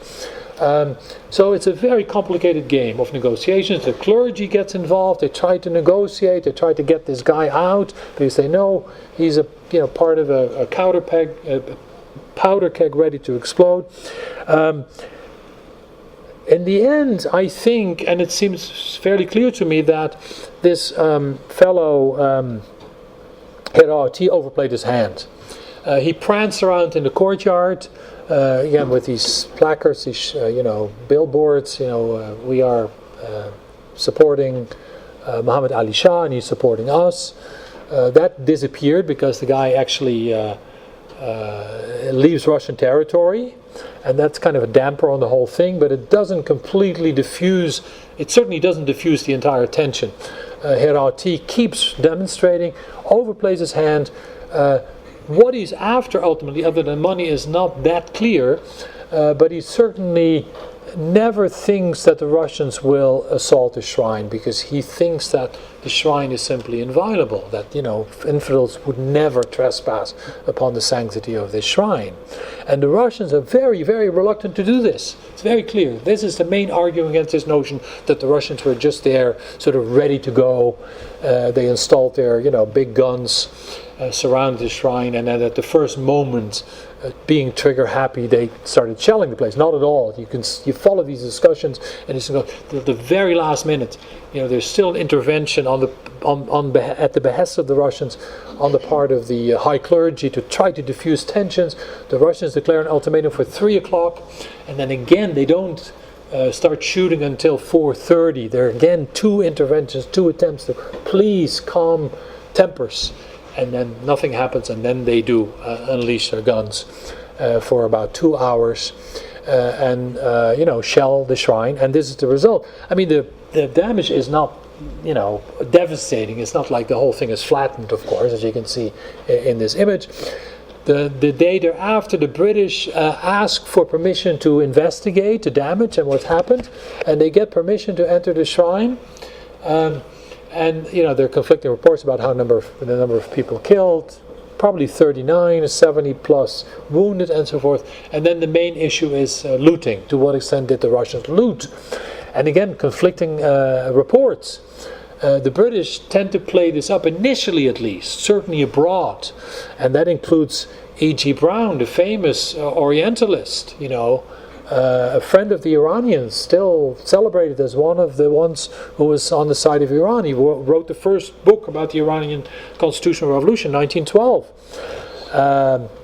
So it's a very complicated game of negotiations. The clergy gets involved. They try to negotiate. They try to get this guy out because they know he's a part of a powder keg ready to explode. In the end, I think, and it seems fairly clear to me, that this fellow Herati overplayed his hand. He pranced around in the courtyard, again with these placards, these billboards. We are supporting Muhammad Ali Shah, and he's supporting us. That disappeared because the guy actually leaves Russian territory, and that's kind of a damper on the whole thing. But it doesn't completely diffuse. It certainly doesn't diffuse the entire tension. Herati keeps demonstrating, overplays his hand. What he's after ultimately, other than money, is not that clear, but he certainly never thinks that the Russians will assault the shrine, because he thinks that the shrine is simply inviolable, that, infidels would never trespass upon the sanctity of this shrine. And the Russians are very, very reluctant to do this. It's very clear. This is the main argument against this notion that the Russians were just there, sort of ready to go. They installed their, big guns, surrounded the shrine, and then at the first moment, being trigger happy, they started shelling the place. Not at all. You follow these discussions, and it's the very last minute. There's still an intervention at the behest of the Russians on the part of the high clergy to try to diffuse tensions. The Russians declare an ultimatum for 3:00, and then again they don't start shooting until 4:30. There are again 2 interventions, 2 attempts to please calm tempers. And then nothing happens, and then they do unleash their guns for about 2 hours and shell the shrine. And this is the result. I mean, the damage is not, devastating. It's not like the whole thing is flattened, of course, as you can see in this image. The day thereafter, the British ask for permission to investigate the damage and what's happened, and they get permission to enter the shrine. And there are conflicting reports about the number of people killed, probably 39, 70 plus wounded, and so forth. And then the main issue is looting. To what extent did the Russians loot? And again, conflicting reports. The British tend to play this up, initially at least, certainly abroad. And that includes E.G. Browne, the famous Orientalist, a friend of the Iranians, still celebrated as one of the ones who was on the side of Iran. He wrote the first book about the Iranian constitutional revolution, 1912.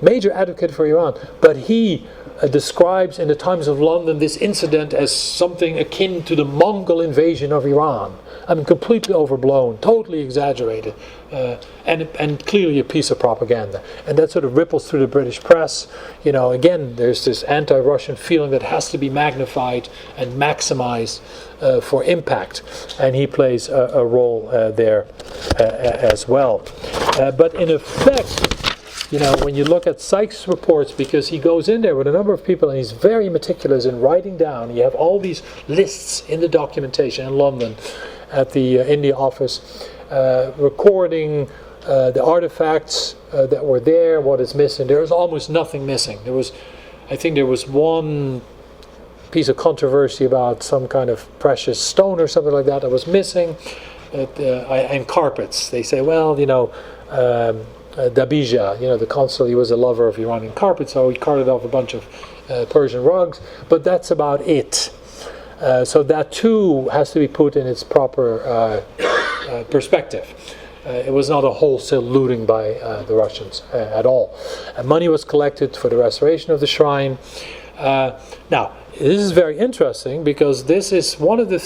Major advocate for Iran. But he describes in the Times of London this incident as something akin to the Mongol invasion of Iran. I mean, completely overblown, totally exaggerated, and clearly a piece of propaganda. And that sort of ripples through the British press. Again, there's this anti-Russian feeling that has to be magnified and maximized for impact. And he plays a role there as well. But in effect, when you look at Sykes' reports, because he goes in there with a number of people and he's very meticulous in writing down. You have all these lists in the documentation in London at the India office, recording the artifacts that were there, what is missing. There was almost nothing missing. I think there was one piece of controversy about some kind of precious stone or something like that was missing, and carpets. They say, Dabija, the consul, he was a lover of Iranian carpets, so he carted off a bunch of Persian rugs, but that's about it. So that too has to be put in its proper perspective. It was not a wholesale looting by the Russians at all. Money was collected for the restoration of the shrine. Now, this is very interesting because this is one of the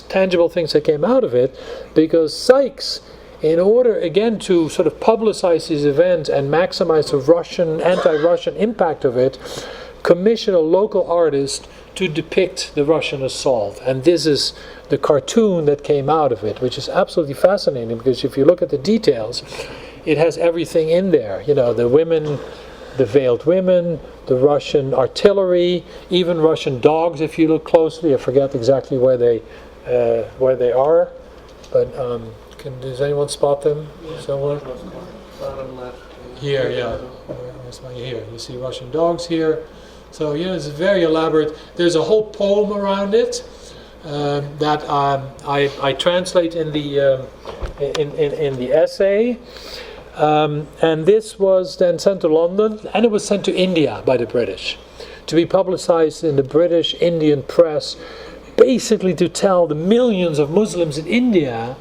tangible things that came out of it, because Sykes, in order again to sort of publicize this event and maximize the anti-Russian impact of it, commissioned a local artist to depict the Russian assault. And this is the cartoon that came out of it, which is absolutely fascinating, because if you look at the details, it has everything in there. The women, the veiled women, the Russian artillery, even Russian dogs if you look closely. I forget exactly where they are, but does anyone spot them somewhere? Bottom left. Here, yeah. Here, you see Russian dogs here. So it's very elaborate. There's a whole poem around it that I translate in the essay, and this was then sent to London, and it was sent to India by the British to be publicized in the British Indian press, basically to tell the millions of Muslims in India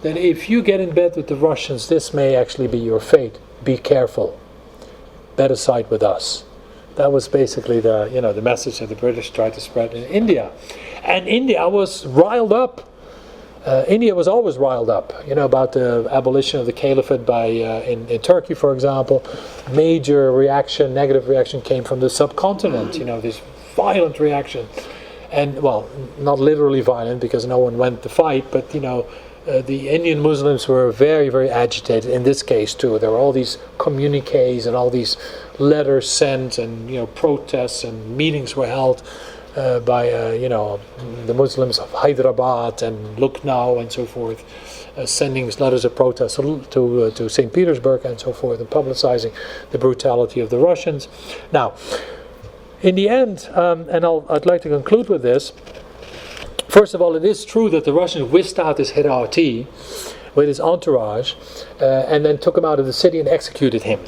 that if you get in bed with the Russians, this may actually be your fate. Be careful. Better side with us. That was basically the message that the British tried to spread in India. And India was riled up. India was always riled up, about the abolition of the caliphate in Turkey, for example. Major reaction, negative reaction came from the subcontinent, this violent reaction. And, well, not literally violent because no one went to fight, but, the Indian Muslims were very, very agitated in this case too. There were all these communiques and all these letters sent, and protests and meetings were held the Muslims of Hyderabad and Lucknow and so forth, sending letters of protest to St. Petersburg and so forth, and publicizing the brutality of the Russians. Now, in the end, and I'd like to conclude with this. First of all, it is true that the Russians whisked out this Herati with his entourage, and then took him out of the city and executed him.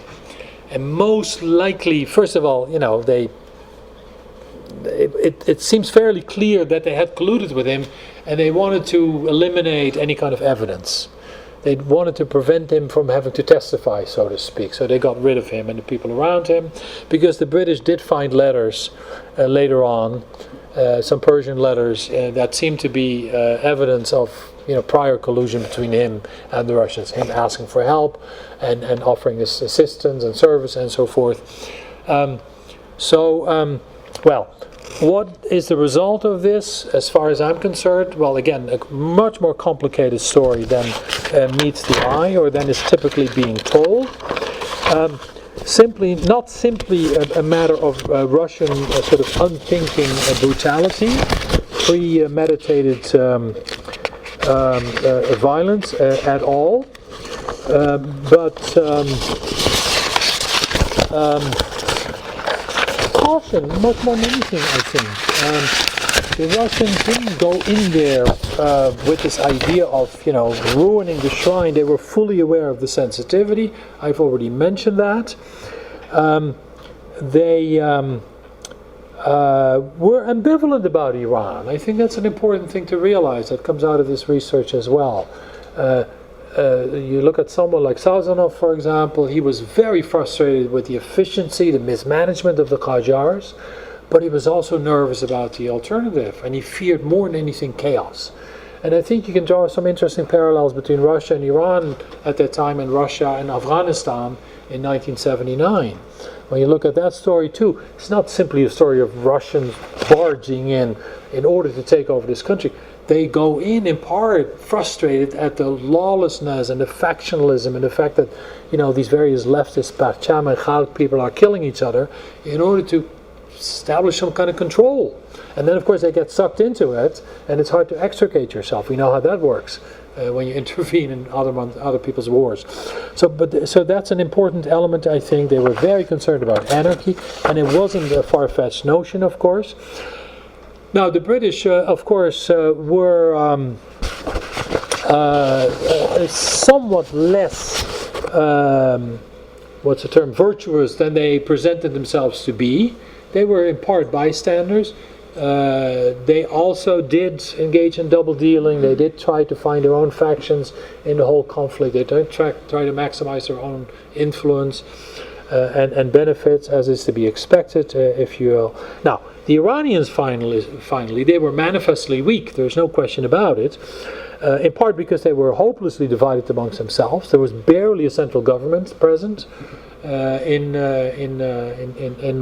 And most likely, first of all, it seems fairly clear that they had colluded with him, and they wanted to eliminate any kind of evidence. They wanted to prevent him from having to testify, so to speak. So they got rid of him and the people around him, because the British did find letters later on, some Persian letters that seemed to be evidence of prior collusion between him and the Russians, him asking for help and offering this assistance and service and so forth. What is the result of this, as far as I'm concerned? Well, again, a much more complicated story than meets the eye, or than is typically being told. Not simply a matter of Russian sort of unthinking brutality, premeditated violence at all, but caution, much more than anything, I think. The Russians didn't go in there with this idea of, ruining the shrine. They were fully aware of the sensitivity. I've already mentioned that. They were ambivalent about Iran. I think that's an important thing to realize that comes out of this research as well. You look at someone like Sazonov, for example. He was very frustrated with the efficiency, the mismanagement of the Qajars, but he was also nervous about the alternative, and he feared more than anything chaos. And I think you can draw some interesting parallels between Russia and Iran at that time, and Russia and Afghanistan in 1979. When you look at that story too, it's not simply a story of Russians barging in order to take over this country. They go in part frustrated at the lawlessness and the factionalism and the fact that these various leftist Parcham and Khalq people are killing each other in order to establish some kind of control. And then of course they get sucked into it, and it's hard to extricate yourself. We know how that works when you intervene in other people's wars. So that's an important element, I think. They were very concerned about anarchy, and it wasn't a far-fetched notion, of course. Now, the British, of course, were somewhat less, virtuous than they presented themselves to be. They were in part bystanders. They also did engage in double dealing. They did try to find their own factions in the whole conflict. They did try to maximize their own influence and benefits, as is to be expected, if you will. Now, the Iranians finally, they were manifestly weak. There's no question about it. In part because they were hopelessly divided amongst themselves. There was barely a central government present in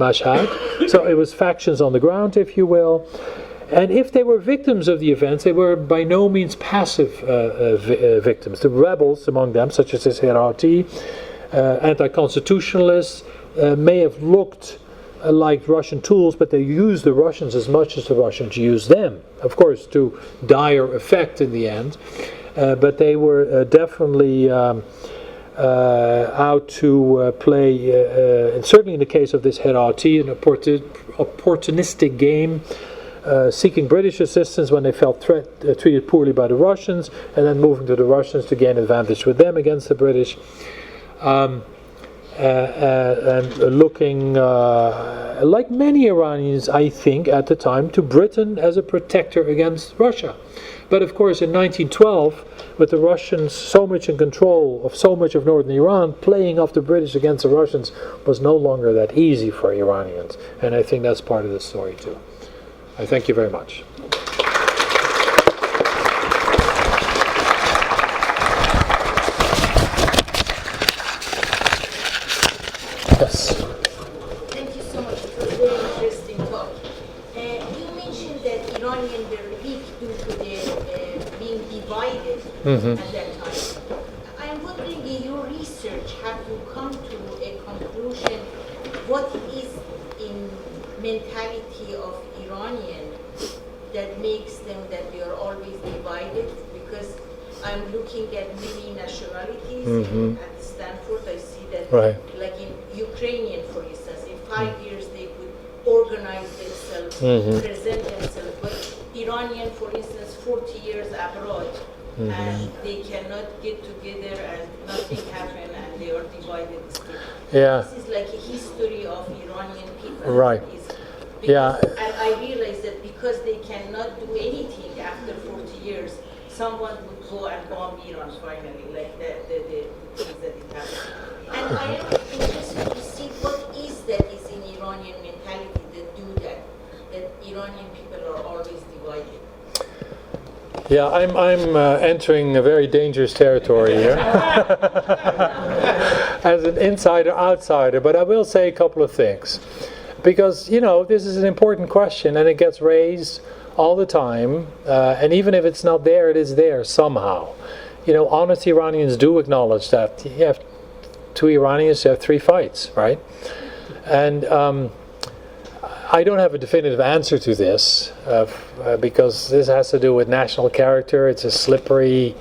Mashhad. So it was factions on the ground, if you will. And if they were victims of the events, they were by no means passive victims. The rebels among them, such as this Herati, anti-constitutionalists, may have looked like Russian tools, but they used the Russians as much as the Russians used them, of course, to dire effect in the end. But they were definitely out to play, and certainly in the case of this Herati, an opportunistic game, seeking British assistance when they felt treated poorly by the Russians, and then moving to the Russians to gain advantage with them against the British. And looking, like many Iranians, I think, at the time, to Britain as a protector against Russia. But of course, in 1912, with the Russians so much in control of so much of northern Iran, playing off the British against the Russians was no longer that easy for Iranians. And I think that's part of the story too. I thank you very much. Yes. Thank you so much. It was a very interesting talk. You mentioned that Iranians were weak due to being divided at that time. I'm wondering, in your research, have you come to a conclusion what is in mentality of Iranian that makes them that they are always divided? Because I'm looking at many nationalities at Stanford. I see that, like in Ukrainian, for instance, in 5 years they could organize themselves, present themselves. But Iranian, for instance, 40 years abroad, and they cannot get together and nothing happened and they are divided still. Yeah. This is like a history of Iranian people. Right. Yeah. And I realize that because they cannot do anything after 40 years, someone would go and bomb Iran finally, like the things that it happened. And I am interested to see what is that is in Iranian mentality that do that Iranian people are always divided. Yeah, I'm entering a very dangerous territory here as an insider outsider, but I will say a couple of things. Because, this is an important question and it gets raised all the time, and even if it's not there, it is there somehow. Honest Iranians do acknowledge that you have 2 Iranians, you have 3 fights, right? And I don't have a definitive answer to this because this has to do with national character. It's a slippery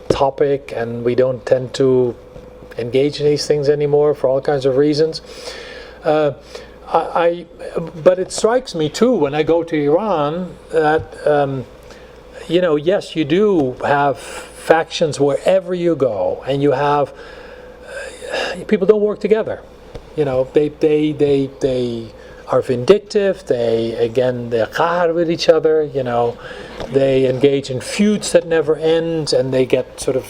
topic and we don't tend to engage in these things anymore for all kinds of reasons. But it strikes me too when I go to Iran that, yes, you do have factions wherever you go, and you have people don't work together. They are vindictive. They're Qajar with each other. They engage in feuds that never end, and they get sort of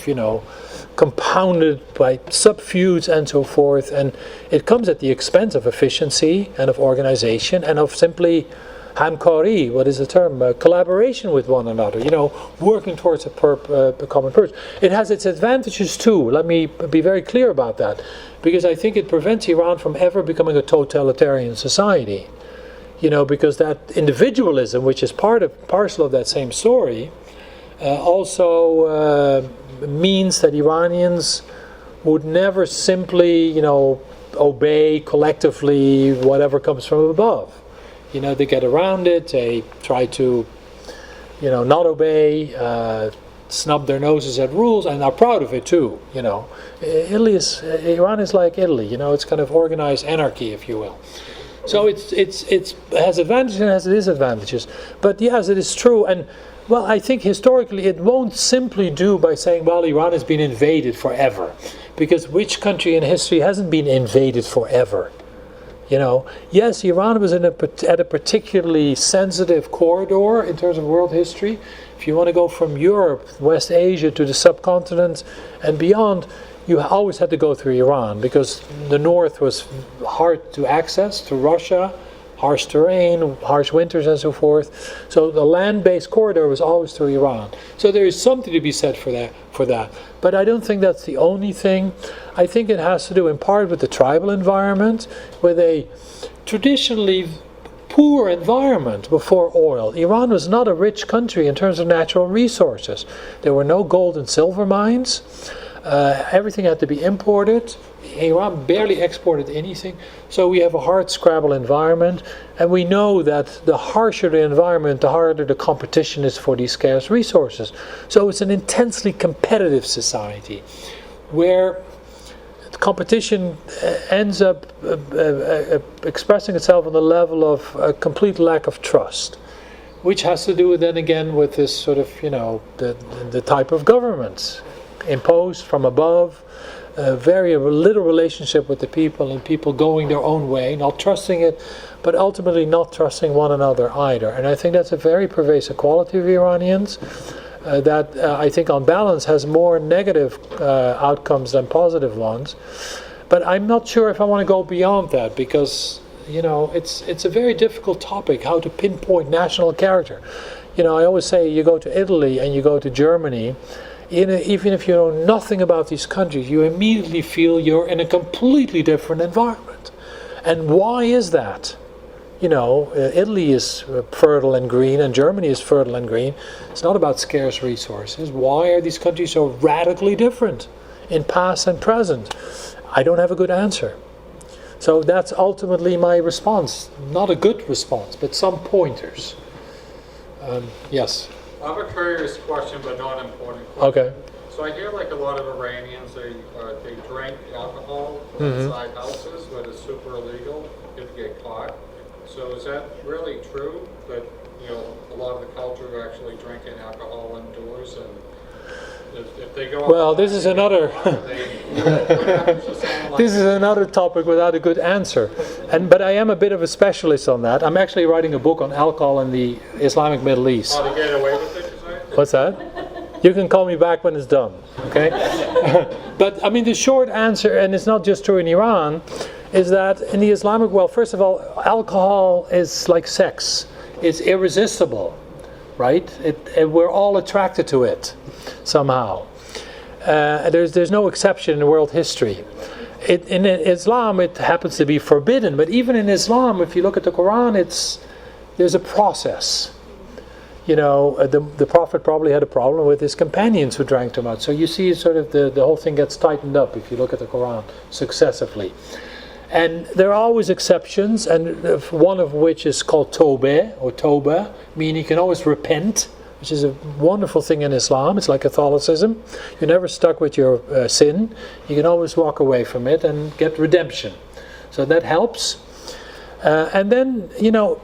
compounded by sub-feuds and so forth, and it comes at the expense of efficiency and of organization and of simply hamkari, what is the term? Collaboration with one another, working towards a common purpose. It has its advantages too, let me be very clear about that, because I think it prevents Iran from ever becoming a totalitarian society, because that individualism, which is parcel of that same story, also means that Iranians would never simply, obey collectively whatever comes from above. They get around it, they try to, not obey, snub their noses at rules, and are proud of it too, Iran is like Italy, it's kind of organized anarchy, if you will. So it has advantages and has disadvantages. But yes, it is true, and well, I think historically it won't simply do by saying, well, Iran has been invaded forever. Because which country in history hasn't been invaded forever? Yes, Iran was at a particularly sensitive corridor in terms of world history. If you want to go from Europe, West Asia to the subcontinent and beyond, you always had to go through Iran because the north was hard to access through Russia, harsh terrain, harsh winters and so forth. So the land-based corridor was always through Iran. So there is something to be said for that. But I don't think that's the only thing. I think it has to do in part with the tribal environment, with a traditionally poor environment before oil. Iran was not a rich country in terms of natural resources. There were no gold and silver mines. Everything had to be imported. Iran barely exported anything. So we have a hard scrabble environment, and we know that the harsher the environment, the harder the competition is for these scarce resources. So it's an intensely competitive society where competition ends up expressing itself on the level of a complete lack of trust, which has to do then again with this sort of, the type of governments imposed from above, very little relationship with the people, and people going their own way, not trusting it, but ultimately not trusting one another either. And I think that's a very pervasive quality of Iranians that I think on balance has more negative outcomes than positive ones. But I'm not sure if I want to go beyond that because, it's a very difficult topic, how to pinpoint national character. I always say you go to Italy and you go to Germany, even if you know nothing about these countries, you immediately feel you're in a completely different environment. And why is that? Italy is fertile and green, and Germany is fertile and green. It's not about scarce resources. Why are these countries so radically different in past and present? I don't have a good answer. So that's ultimately my response. Not a good response, but some pointers. Yes. I have a curious question, but not important question. Okay. So I hear like a lot of Iranians, they drink alcohol inside houses, but it's super illegal if you get caught. So is that really true that a lot of the culture are actually drinking alcohol indoors, and if they go well, this is another this is another topic without a good answer, but I am a bit of a specialist on that. I'm actually writing a book on alcohol in the Islamic Middle East. How to get away with it, you say? What's that? You can call me back when it's done, okay? But I mean, the short answer, and it's not just true in Iran, is that in the Islamic world, first of all, alcohol is like sex. It's irresistible, right? We're all attracted to it somehow. There's no exception in world history. In Islam, it happens to be forbidden, but even in Islam, if you look at the Quran, there's a process. The Prophet probably had a problem with his companions who drank too much. So you see sort of the whole thing gets tightened up if you look at the Quran successively. And there are always exceptions, and one of which is called Tawbah, or Toba, meaning you can always repent, which is a wonderful thing in Islam. It's like Catholicism. You're never stuck with your sin. You can always walk away from it and get redemption. So that helps. And then,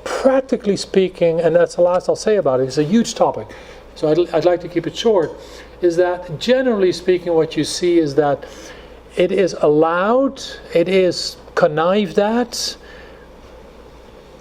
practically speaking, and that's the last I'll say about it, it's a huge topic, so I'd like to keep it short, is that generally speaking what you see is that it is allowed, it is connived at,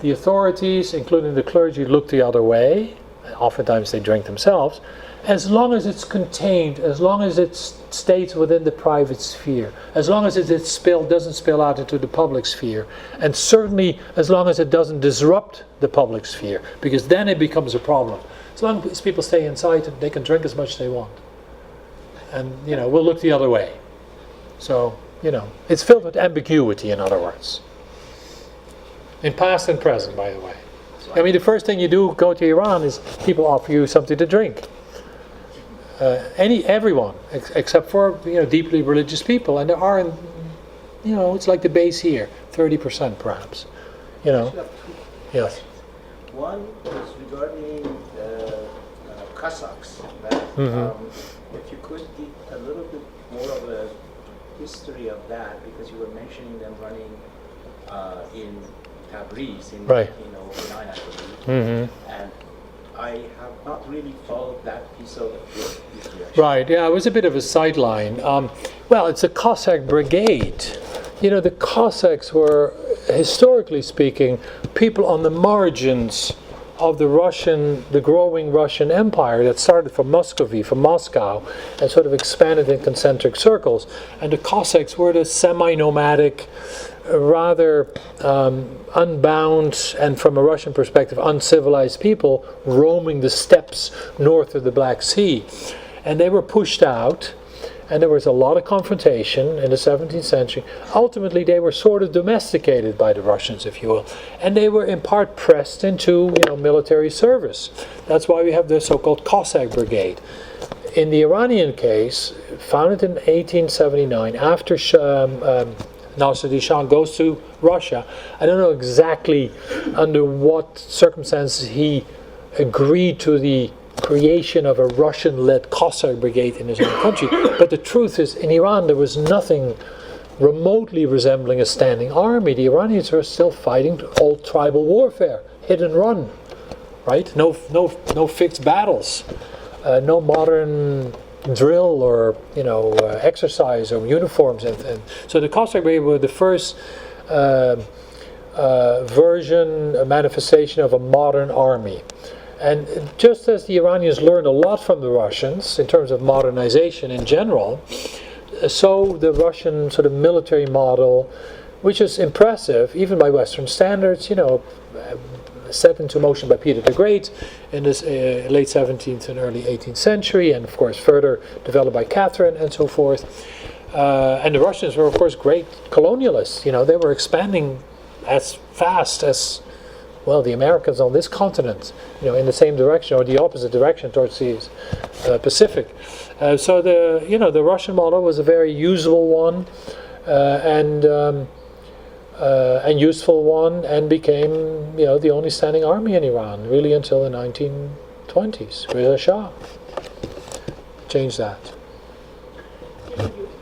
the authorities, including the clergy, look the other way, oftentimes they drink themselves, as long as it's contained, as long as it stays within the private sphere, as long as it doesn't spill out into the public sphere, and certainly as long as it doesn't disrupt the public sphere, because then it becomes a problem. As long as people stay inside, they can drink as much as they want. And, we'll look the other way. So, it's filled with ambiguity, in other words. In past and present, by the way. I mean, the first thing you do, go to Iran, is people offer you something to drink. Everyone, except for deeply religious people, and there are, it's like the base here, 30% perhaps. Yes. One is regarding Cossacks. That, if you could give a little bit more of a history of that, because you were mentioning them running in Tabriz in 1909, I believe, and I have not really followed that piece of history. Right, yeah, it was a bit of a sideline. Well, it's a Cossack brigade. The Cossacks were, historically speaking, people on the margins of the growing Russian Empire that started from Muscovy, from Moscow, and sort of expanded in concentric circles. And the Cossacks were the semi-nomadic, rather unbound, and from a Russian perspective, uncivilized people roaming the steppes north of the Black Sea. And they were pushed out, and there was a lot of confrontation in the 17th century. Ultimately, they were sort of domesticated by the Russians, if you will, and they were in part pressed into military service. That's why we have the so-called Cossack Brigade. In the Iranian case, founded in 1879, after Nasruddin Shah goes to Russia, I don't know exactly under what circumstances he agreed to the creation of a Russian-led Cossack brigade in his own country. But the truth is, in Iran there was nothing remotely resembling a standing army. The Iranians were still fighting old tribal warfare, hit and run, right? No fixed battles, no modern drill or exercise or uniforms, and so the Cossack brigade were the first version, a manifestation of a modern army. And just as the Iranians learned a lot from the Russians in terms of modernization in general, so the Russian sort of military model, which is impressive even by Western standards, set into motion by Peter the Great in this late 17th and early 18th century, and of course further developed by Catherine and so forth. And the Russians were of course great colonialists. They were expanding as fast as the Americans on this continent, in the same direction or the opposite direction towards the Pacific. So the Russian model was a very usable one, and and useful one, and became, the only standing army in Iran, really until the 1920s. Reza Shah changed that.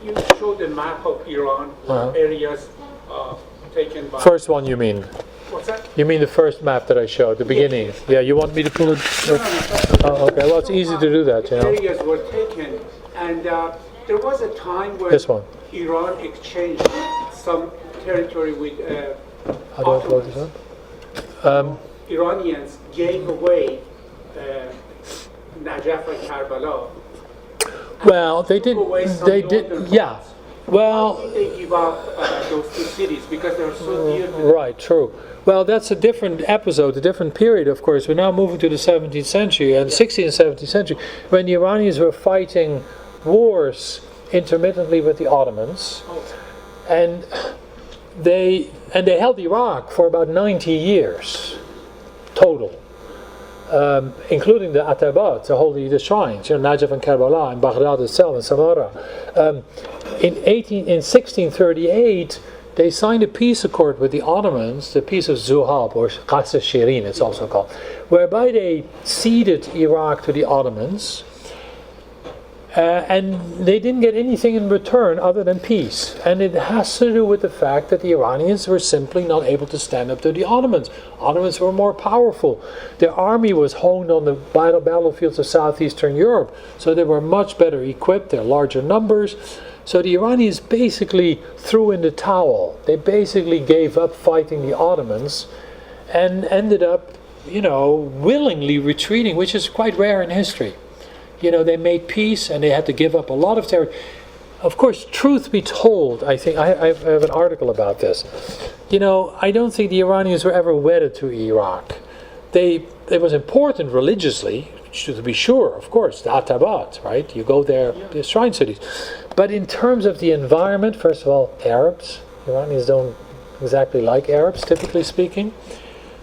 You showed the map of Iran, areas taken by... First one, you mean? What's that? You mean the first map that I showed, the beginning? Yes. Yeah, you want me to pull it? Oh, okay. Well, it's easy to do that, Areas were taken, and there was a time when This one. Iran exchanged some territory with How do I upload this up? Iranians gave away Najaf and Karbala. Well, they did. Away some They did. northern Yeah. parts. Well, They give up those two cities because they were so dear to them. right, true. Well, that's a different episode, a different period, of course. We're now moving to the 17th century and 16th and 17th century, when the Iranians were fighting wars intermittently with the Ottomans, and they held Iraq for about 90 years total, including the Atabat, the shrines, Najaf and Karbala, and Baghdad itself, and Samarra. In 1638, they signed a peace accord with the Ottomans, the Peace of Zuhab, or Qas al-Shirin it's also called, whereby they ceded Iraq to the Ottomans, and they didn't get anything in return other than peace. And it has to do with the fact that the Iranians were simply not able to stand up to the Ottomans. Ottomans were more powerful. Their army was honed on the battlefields of southeastern Europe, so they were much better equipped, their larger numbers. So the Iranians basically threw in the towel. They basically gave up fighting the Ottomans and ended up, willingly retreating, which is quite rare in history. They made peace and they had to give up a lot of territory. Of course, truth be told, I think, I have an article about this. I don't think the Iranians were ever wedded to Iraq. It was important religiously, to be sure, of course, the Atabat, right? You go there, the shrine cities. But in terms of the environment, first of all, Arabs. Iranians don't exactly like Arabs, typically speaking.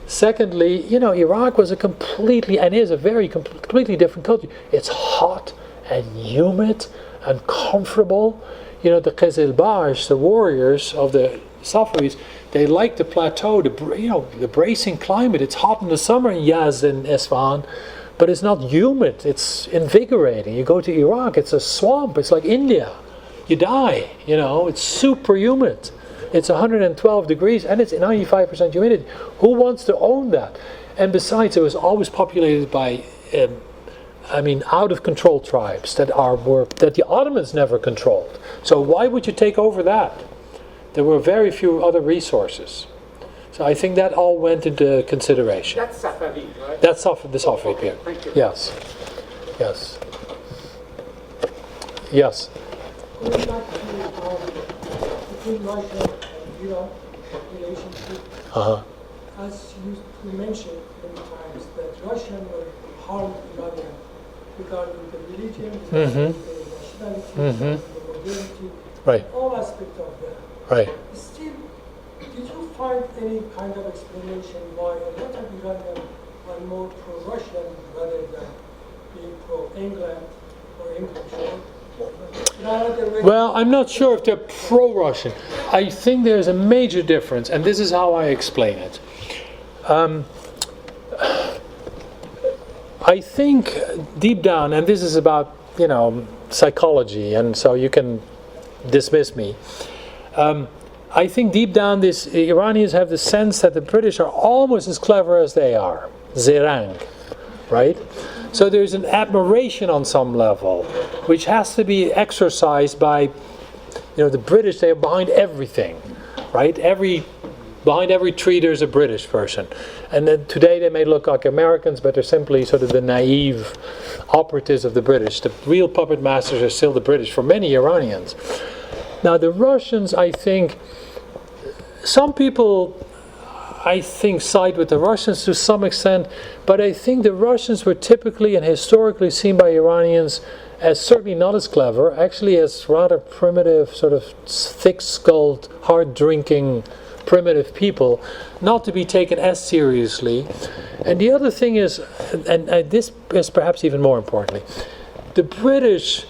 Secondly, Iraq was completely different culture. It's hot and humid and comfortable. The Qizilbash, the warriors of the Safavids, they like the plateau, the bracing climate. It's hot in the summer in Yazd and Isfahan, but it's not humid. It's invigorating. You go to Iraq, it's a swamp. It's like India. You die. It's super humid. It's 112 degrees and it's 95% humidity. Who wants to own that? And besides, it was always populated by, out of control tribes that the Ottomans never controlled. So why would you take over that? There were very few other resources. So I think that all went into consideration. That's Safavid, right? That's the Safavid period. Thank you. Yes. Going back to between Russia and Iran relationship, as you mentioned many times, that Russian were harmed Iranian regarding the religion, regarding the nationality, the modernity, Right. all aspects of that. Right. Still, did you find any kind of explanation why a lot of Iranians are more pro-Russian rather than being pro-England or English? Well, I'm not sure if they're pro-Russian. I think there's a major difference, and this is how I explain it. I think deep down, and this is about, psychology, and so you can dismiss me. I think deep down, Iranians have the sense that the British are almost as clever as they are. Zerang, right? So there's an admiration on some level, which has to be exercised by, the British. They are behind everything, right? Behind every tree there's a British person. And then today they may look like Americans, but they're simply sort of the naive operatives of the British. The real puppet masters are still the British for many Iranians. Now the Russians, I think, some people side with the Russians to some extent, but I think the Russians were typically and historically seen by Iranians as certainly not as clever, actually as rather primitive, sort of thick-skulled, hard-drinking, primitive people, not to be taken as seriously. And the other thing is, and this is perhaps even more importantly, the British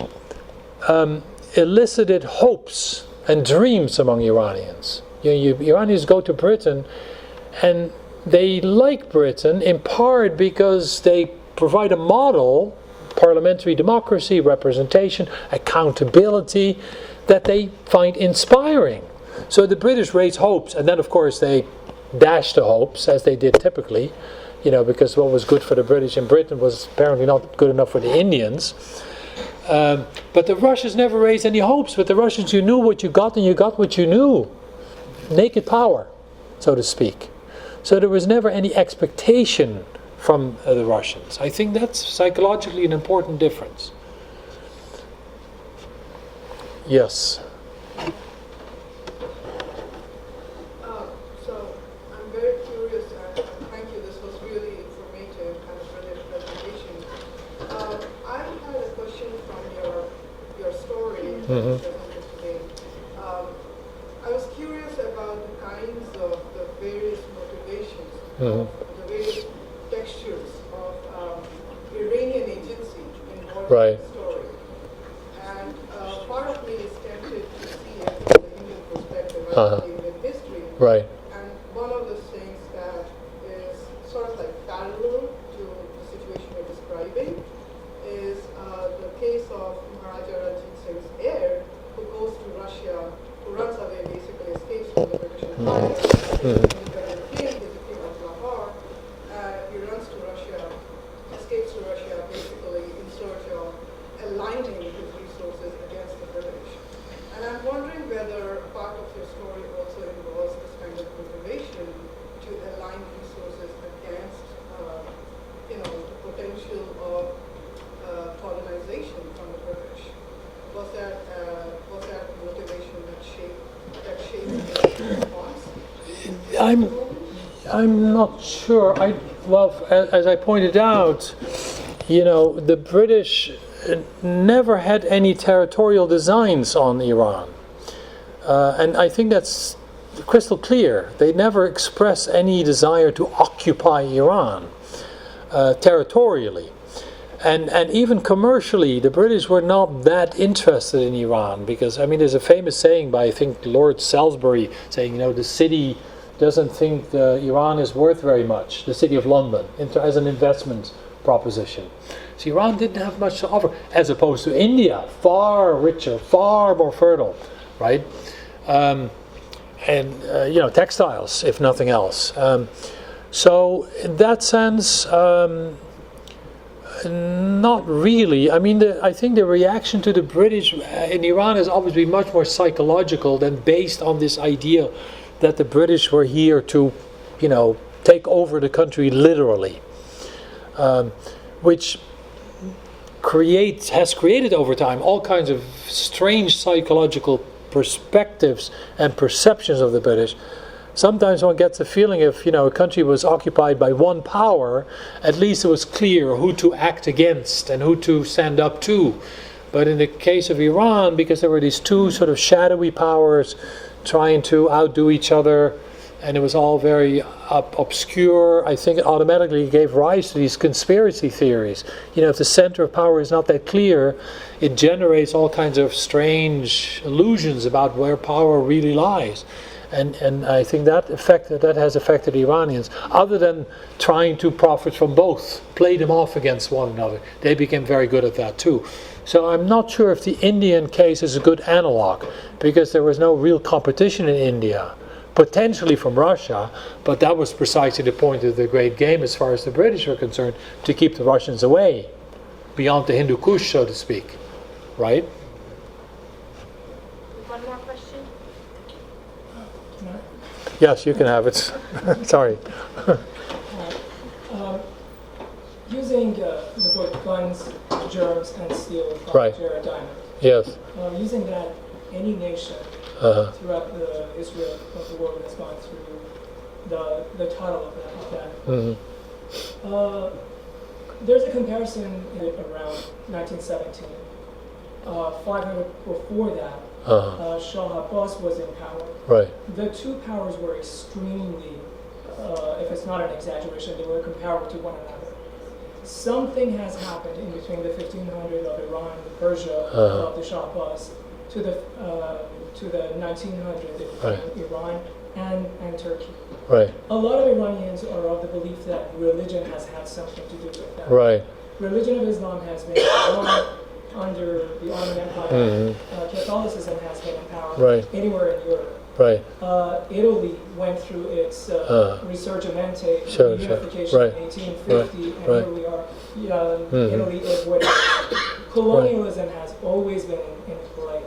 elicited hopes and dreams among Iranians. Iranians go to Britain, and they like Britain in part because they provide a model, parliamentary democracy, representation, accountability, that they find inspiring. So the British raise hopes, and then of course they dash the hopes, as they did typically, because what was good for the British in Britain was apparently not good enough for the Indians. But the Russians never raised any hopes. With the Russians, you knew what you got, and you got what you knew. Naked power, so to speak. So there was never any expectation from the Russians. I think that's psychologically an important difference. Yes. So I'm very curious, and thank you, this was really informative, kind of brilliant presentation. I had a question from your story presented today. I was curious about the kinds of the various motivations, of the various textures of Iranian agency involved in the story. And part of me is tempted to see it from the Indian perspective, as the Indian history. Right. And one of the things that is sort of like parallel to the situation you're describing is the case of Maharaja Ranjit Singh's heir, who goes to Russia, who runs away, basically escapes from the British Empire. The king of Lahore, he runs to Russia, escapes to Russia, basically in search of aligning his resources against the British. And I'm wondering whether part of your story also involves this kind of motivation to align resources against, the potential of colonization from the British. Was that motivation that shaped the response? I'm not sure. As I pointed out, the British never had any territorial designs on Iran. And I think that's crystal clear. They never expressed any desire to occupy Iran territorially. And even commercially, the British were not that interested in Iran because, there's a famous saying by, I think, Lord Salisbury saying, the city doesn't think Iran is worth very much, the city of London, as an investment proposition. So Iran didn't have much to offer, as opposed to India, far richer, far more fertile, right? And textiles, if nothing else. So in that sense, not really. I think the reaction to the British in Iran is obviously much more psychological than based on this idea that the British were here to, take over the country literally, which has created over time all kinds of strange psychological perspectives and perceptions of the British. Sometimes one gets a feeling if a country was occupied by one power, at least it was clear who to act against and who to stand up to. But in the case of Iran, because there were these two sort of shadowy powers trying to outdo each other, and it was all very obscure, I think it automatically gave rise to these conspiracy theories. If the center of power is not that clear, it generates all kinds of strange illusions about where power really lies. And I think that has affected Iranians, other than trying to profit from both, play them off against one another. They became very good at that too. So I'm not sure if the Indian case is a good analog, because there was no real competition in India, potentially from Russia, but that was precisely the point of the great game as far as the British were concerned, to keep the Russians away, beyond the Hindu Kush, so to speak, right? One more question? Yes, you can have it. Sorry. Using the book Guns, Germs, and Steel from Right. Jared Diamond. Yes. Using that, any nation throughout the history of the world has gone through the title of that. There's a comparison around 1917. 500 before that, Shah Abbas was in power. Right. The two powers were extremely, if it's not an exaggeration, they were comparable to one another. Something has happened in between the 1500 of Iran, Persia, of the Shah Abbas, to to the 1900s in Iran and Turkey. Right. A lot of Iranians are of the belief that religion has had something to do with that. Right. Religion of Islam has been in power under the Ottoman Empire. Catholicism has been in power anywhere in Europe. Right. Italy went through its Risorgimento unification in 1850, and here we are. Italy is what colonialism has always been in play.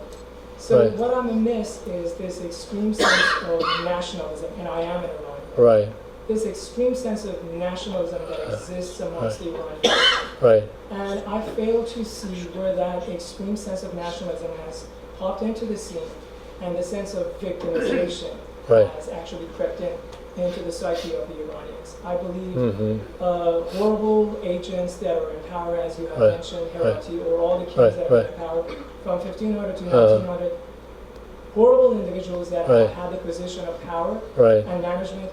So what I'm amiss is this extreme sense of nationalism, and I am in Iran. Right. This extreme sense of nationalism that exists amongst the Iranians. Right. And I fail to see where that extreme sense of nationalism has popped into the scene, and the sense of victimization has actually crept into the psyche of the Iranians. I believe horrible agents that are in power, as you have mentioned, Herati, or all the kings that are in power from 1500 to 1900, horrible individuals that have had the position of power and management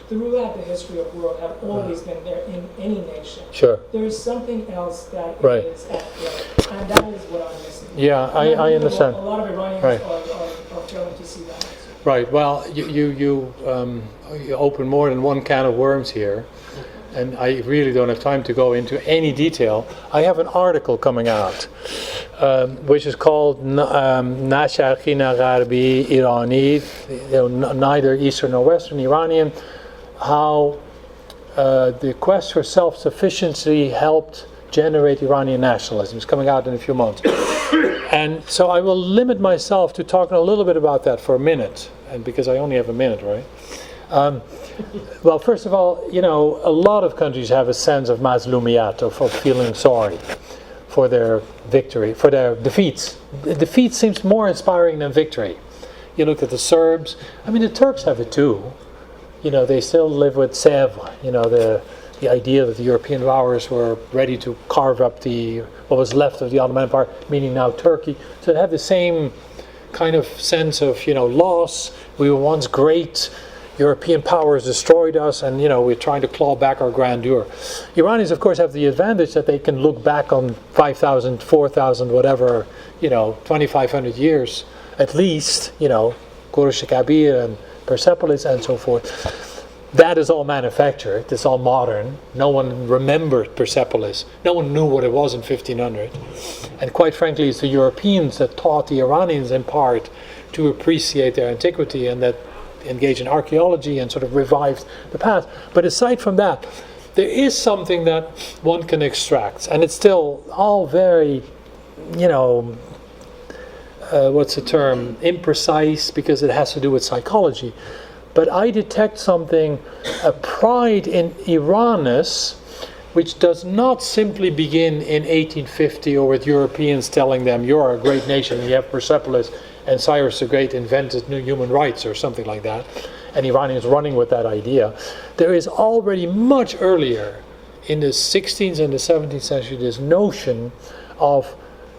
throughout the history of the world have always been there in any nation. Sure. There is something else that is at play, and that is what I'm missing. Yeah, I understand. A lot of Iranians are failing to see that. Right. Well, you open more than one can of worms here, and I really don't have time to go into any detail. I have an article coming out, which is called "Na Sharqi na Gharbi Irani," neither Eastern nor Western Iranian. How the quest for self-sufficiency helped generate Iranian nationalism. It's coming out in a few months. And so I will limit myself to talking a little bit about that for a minute, and because I only have a minute, right? Well, first of all, a lot of countries have a sense of mazlumiyat, of feeling sorry for their victory, for their defeats. Defeat seems more inspiring than victory. You look at the Serbs. I mean, the Turks have it too. They still live with Sèvres, the idea that the European powers were ready to carve up what was left of the Ottoman Empire, meaning now Turkey. So they have the same kind of sense of, loss. We were once great. European powers destroyed us, and we're trying to claw back our grandeur. Iranians, of course, have the advantage that they can look back on 5,000, 4,000, whatever, 2,500 years at least, Kurush Kabir and Persepolis and so forth. That is all manufactured. It's all modern. No one remembered Persepolis. No one knew what it was in 1500. And quite frankly, it's the Europeans that taught the Iranians in part to appreciate their antiquity, and that engage in archaeology and sort of revived the past. But aside from that, there is something that one can extract, and it's still all very, what's the term, imprecise, because it has to do with psychology. But I detect something, a pride in Iranness, which does not simply begin in 1850 or with Europeans telling them, you're a great nation, and you have Persepolis, and Cyrus the Great invented new human rights or something like that, and Iranians running with that idea. There is already much earlier, in the 16th and the 17th century, this notion of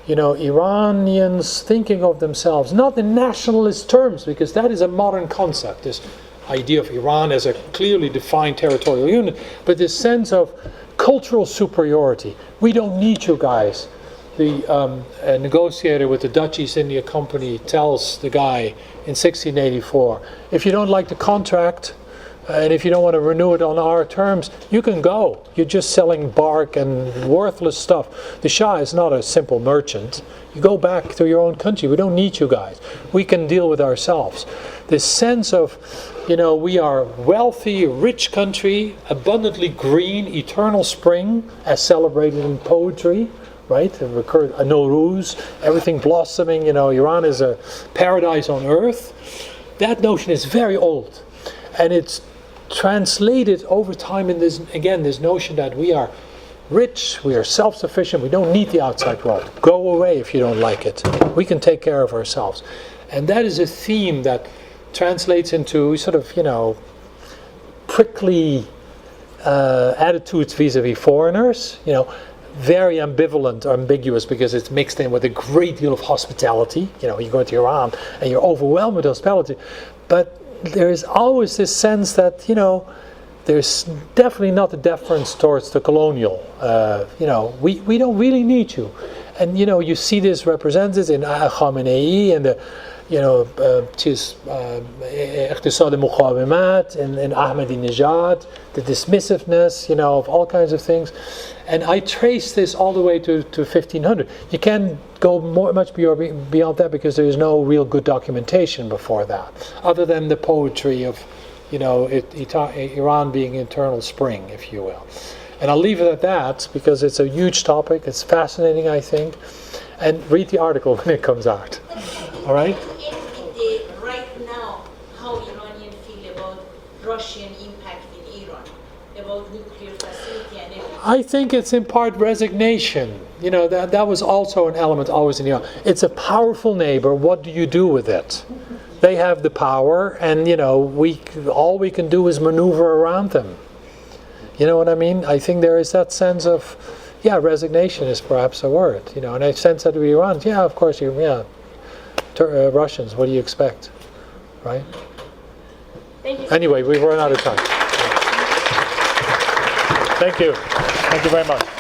Iranians thinking of themselves, not in nationalist terms, because that is a modern concept, this idea of Iran as a clearly defined territorial unit, but this sense of cultural superiority. We don't need you guys. The negotiator with the Dutch East India Company tells the guy in 1684, if you don't like the contract, and if you don't want to renew it on our terms, you can go. You're just selling bark and worthless stuff. The Shah is not a simple merchant. You go back to your own country. We don't need you guys. We can deal with ourselves. This sense of, we are wealthy, rich country, abundantly green, eternal spring, as celebrated in poetry, right? A Nowruz, everything blossoming. Iran is a paradise on earth. That notion is very old. And it's translated over time in this notion that we are rich, we are self-sufficient, we don't need the outside world. Go away if you don't like it. We can take care of ourselves. And that is a theme that translates into sort of, prickly attitudes vis-a-vis foreigners, very ambivalent or ambiguous, because it's mixed in with a great deal of hospitality. You go to Iran and you're overwhelmed with hospitality. But there is always this sense that, there's definitely not a deference towards the colonial. We don't really need you. And, you see this represented in Khamenei and اقتصاد مقاومت in Ahmadinejad, the dismissiveness, of all kinds of things. And I trace this all the way to 1500. You can't go much beyond that because there is no real good documentation before that, other than the poetry of, Iran being eternal spring, if you will. And I'll leave it at that because it's a huge topic. It's fascinating, I think. And read the article when it comes out. All right? Right now, how Iranians feel about Russian impact in Iran, about nuclear facility and everything. I think it's in part resignation. That was also an element always in Iran. It's a powerful neighbor. What do you do with it? They have the power, and all we can do is maneuver around them. You know what I mean? I think there is that sense of, resignation is perhaps a word. And I sense that with Iran. Yeah, of course, Russians. What do you expect, right? Thank you. Anyway, we've run out of time. Thank you. Thank you very much.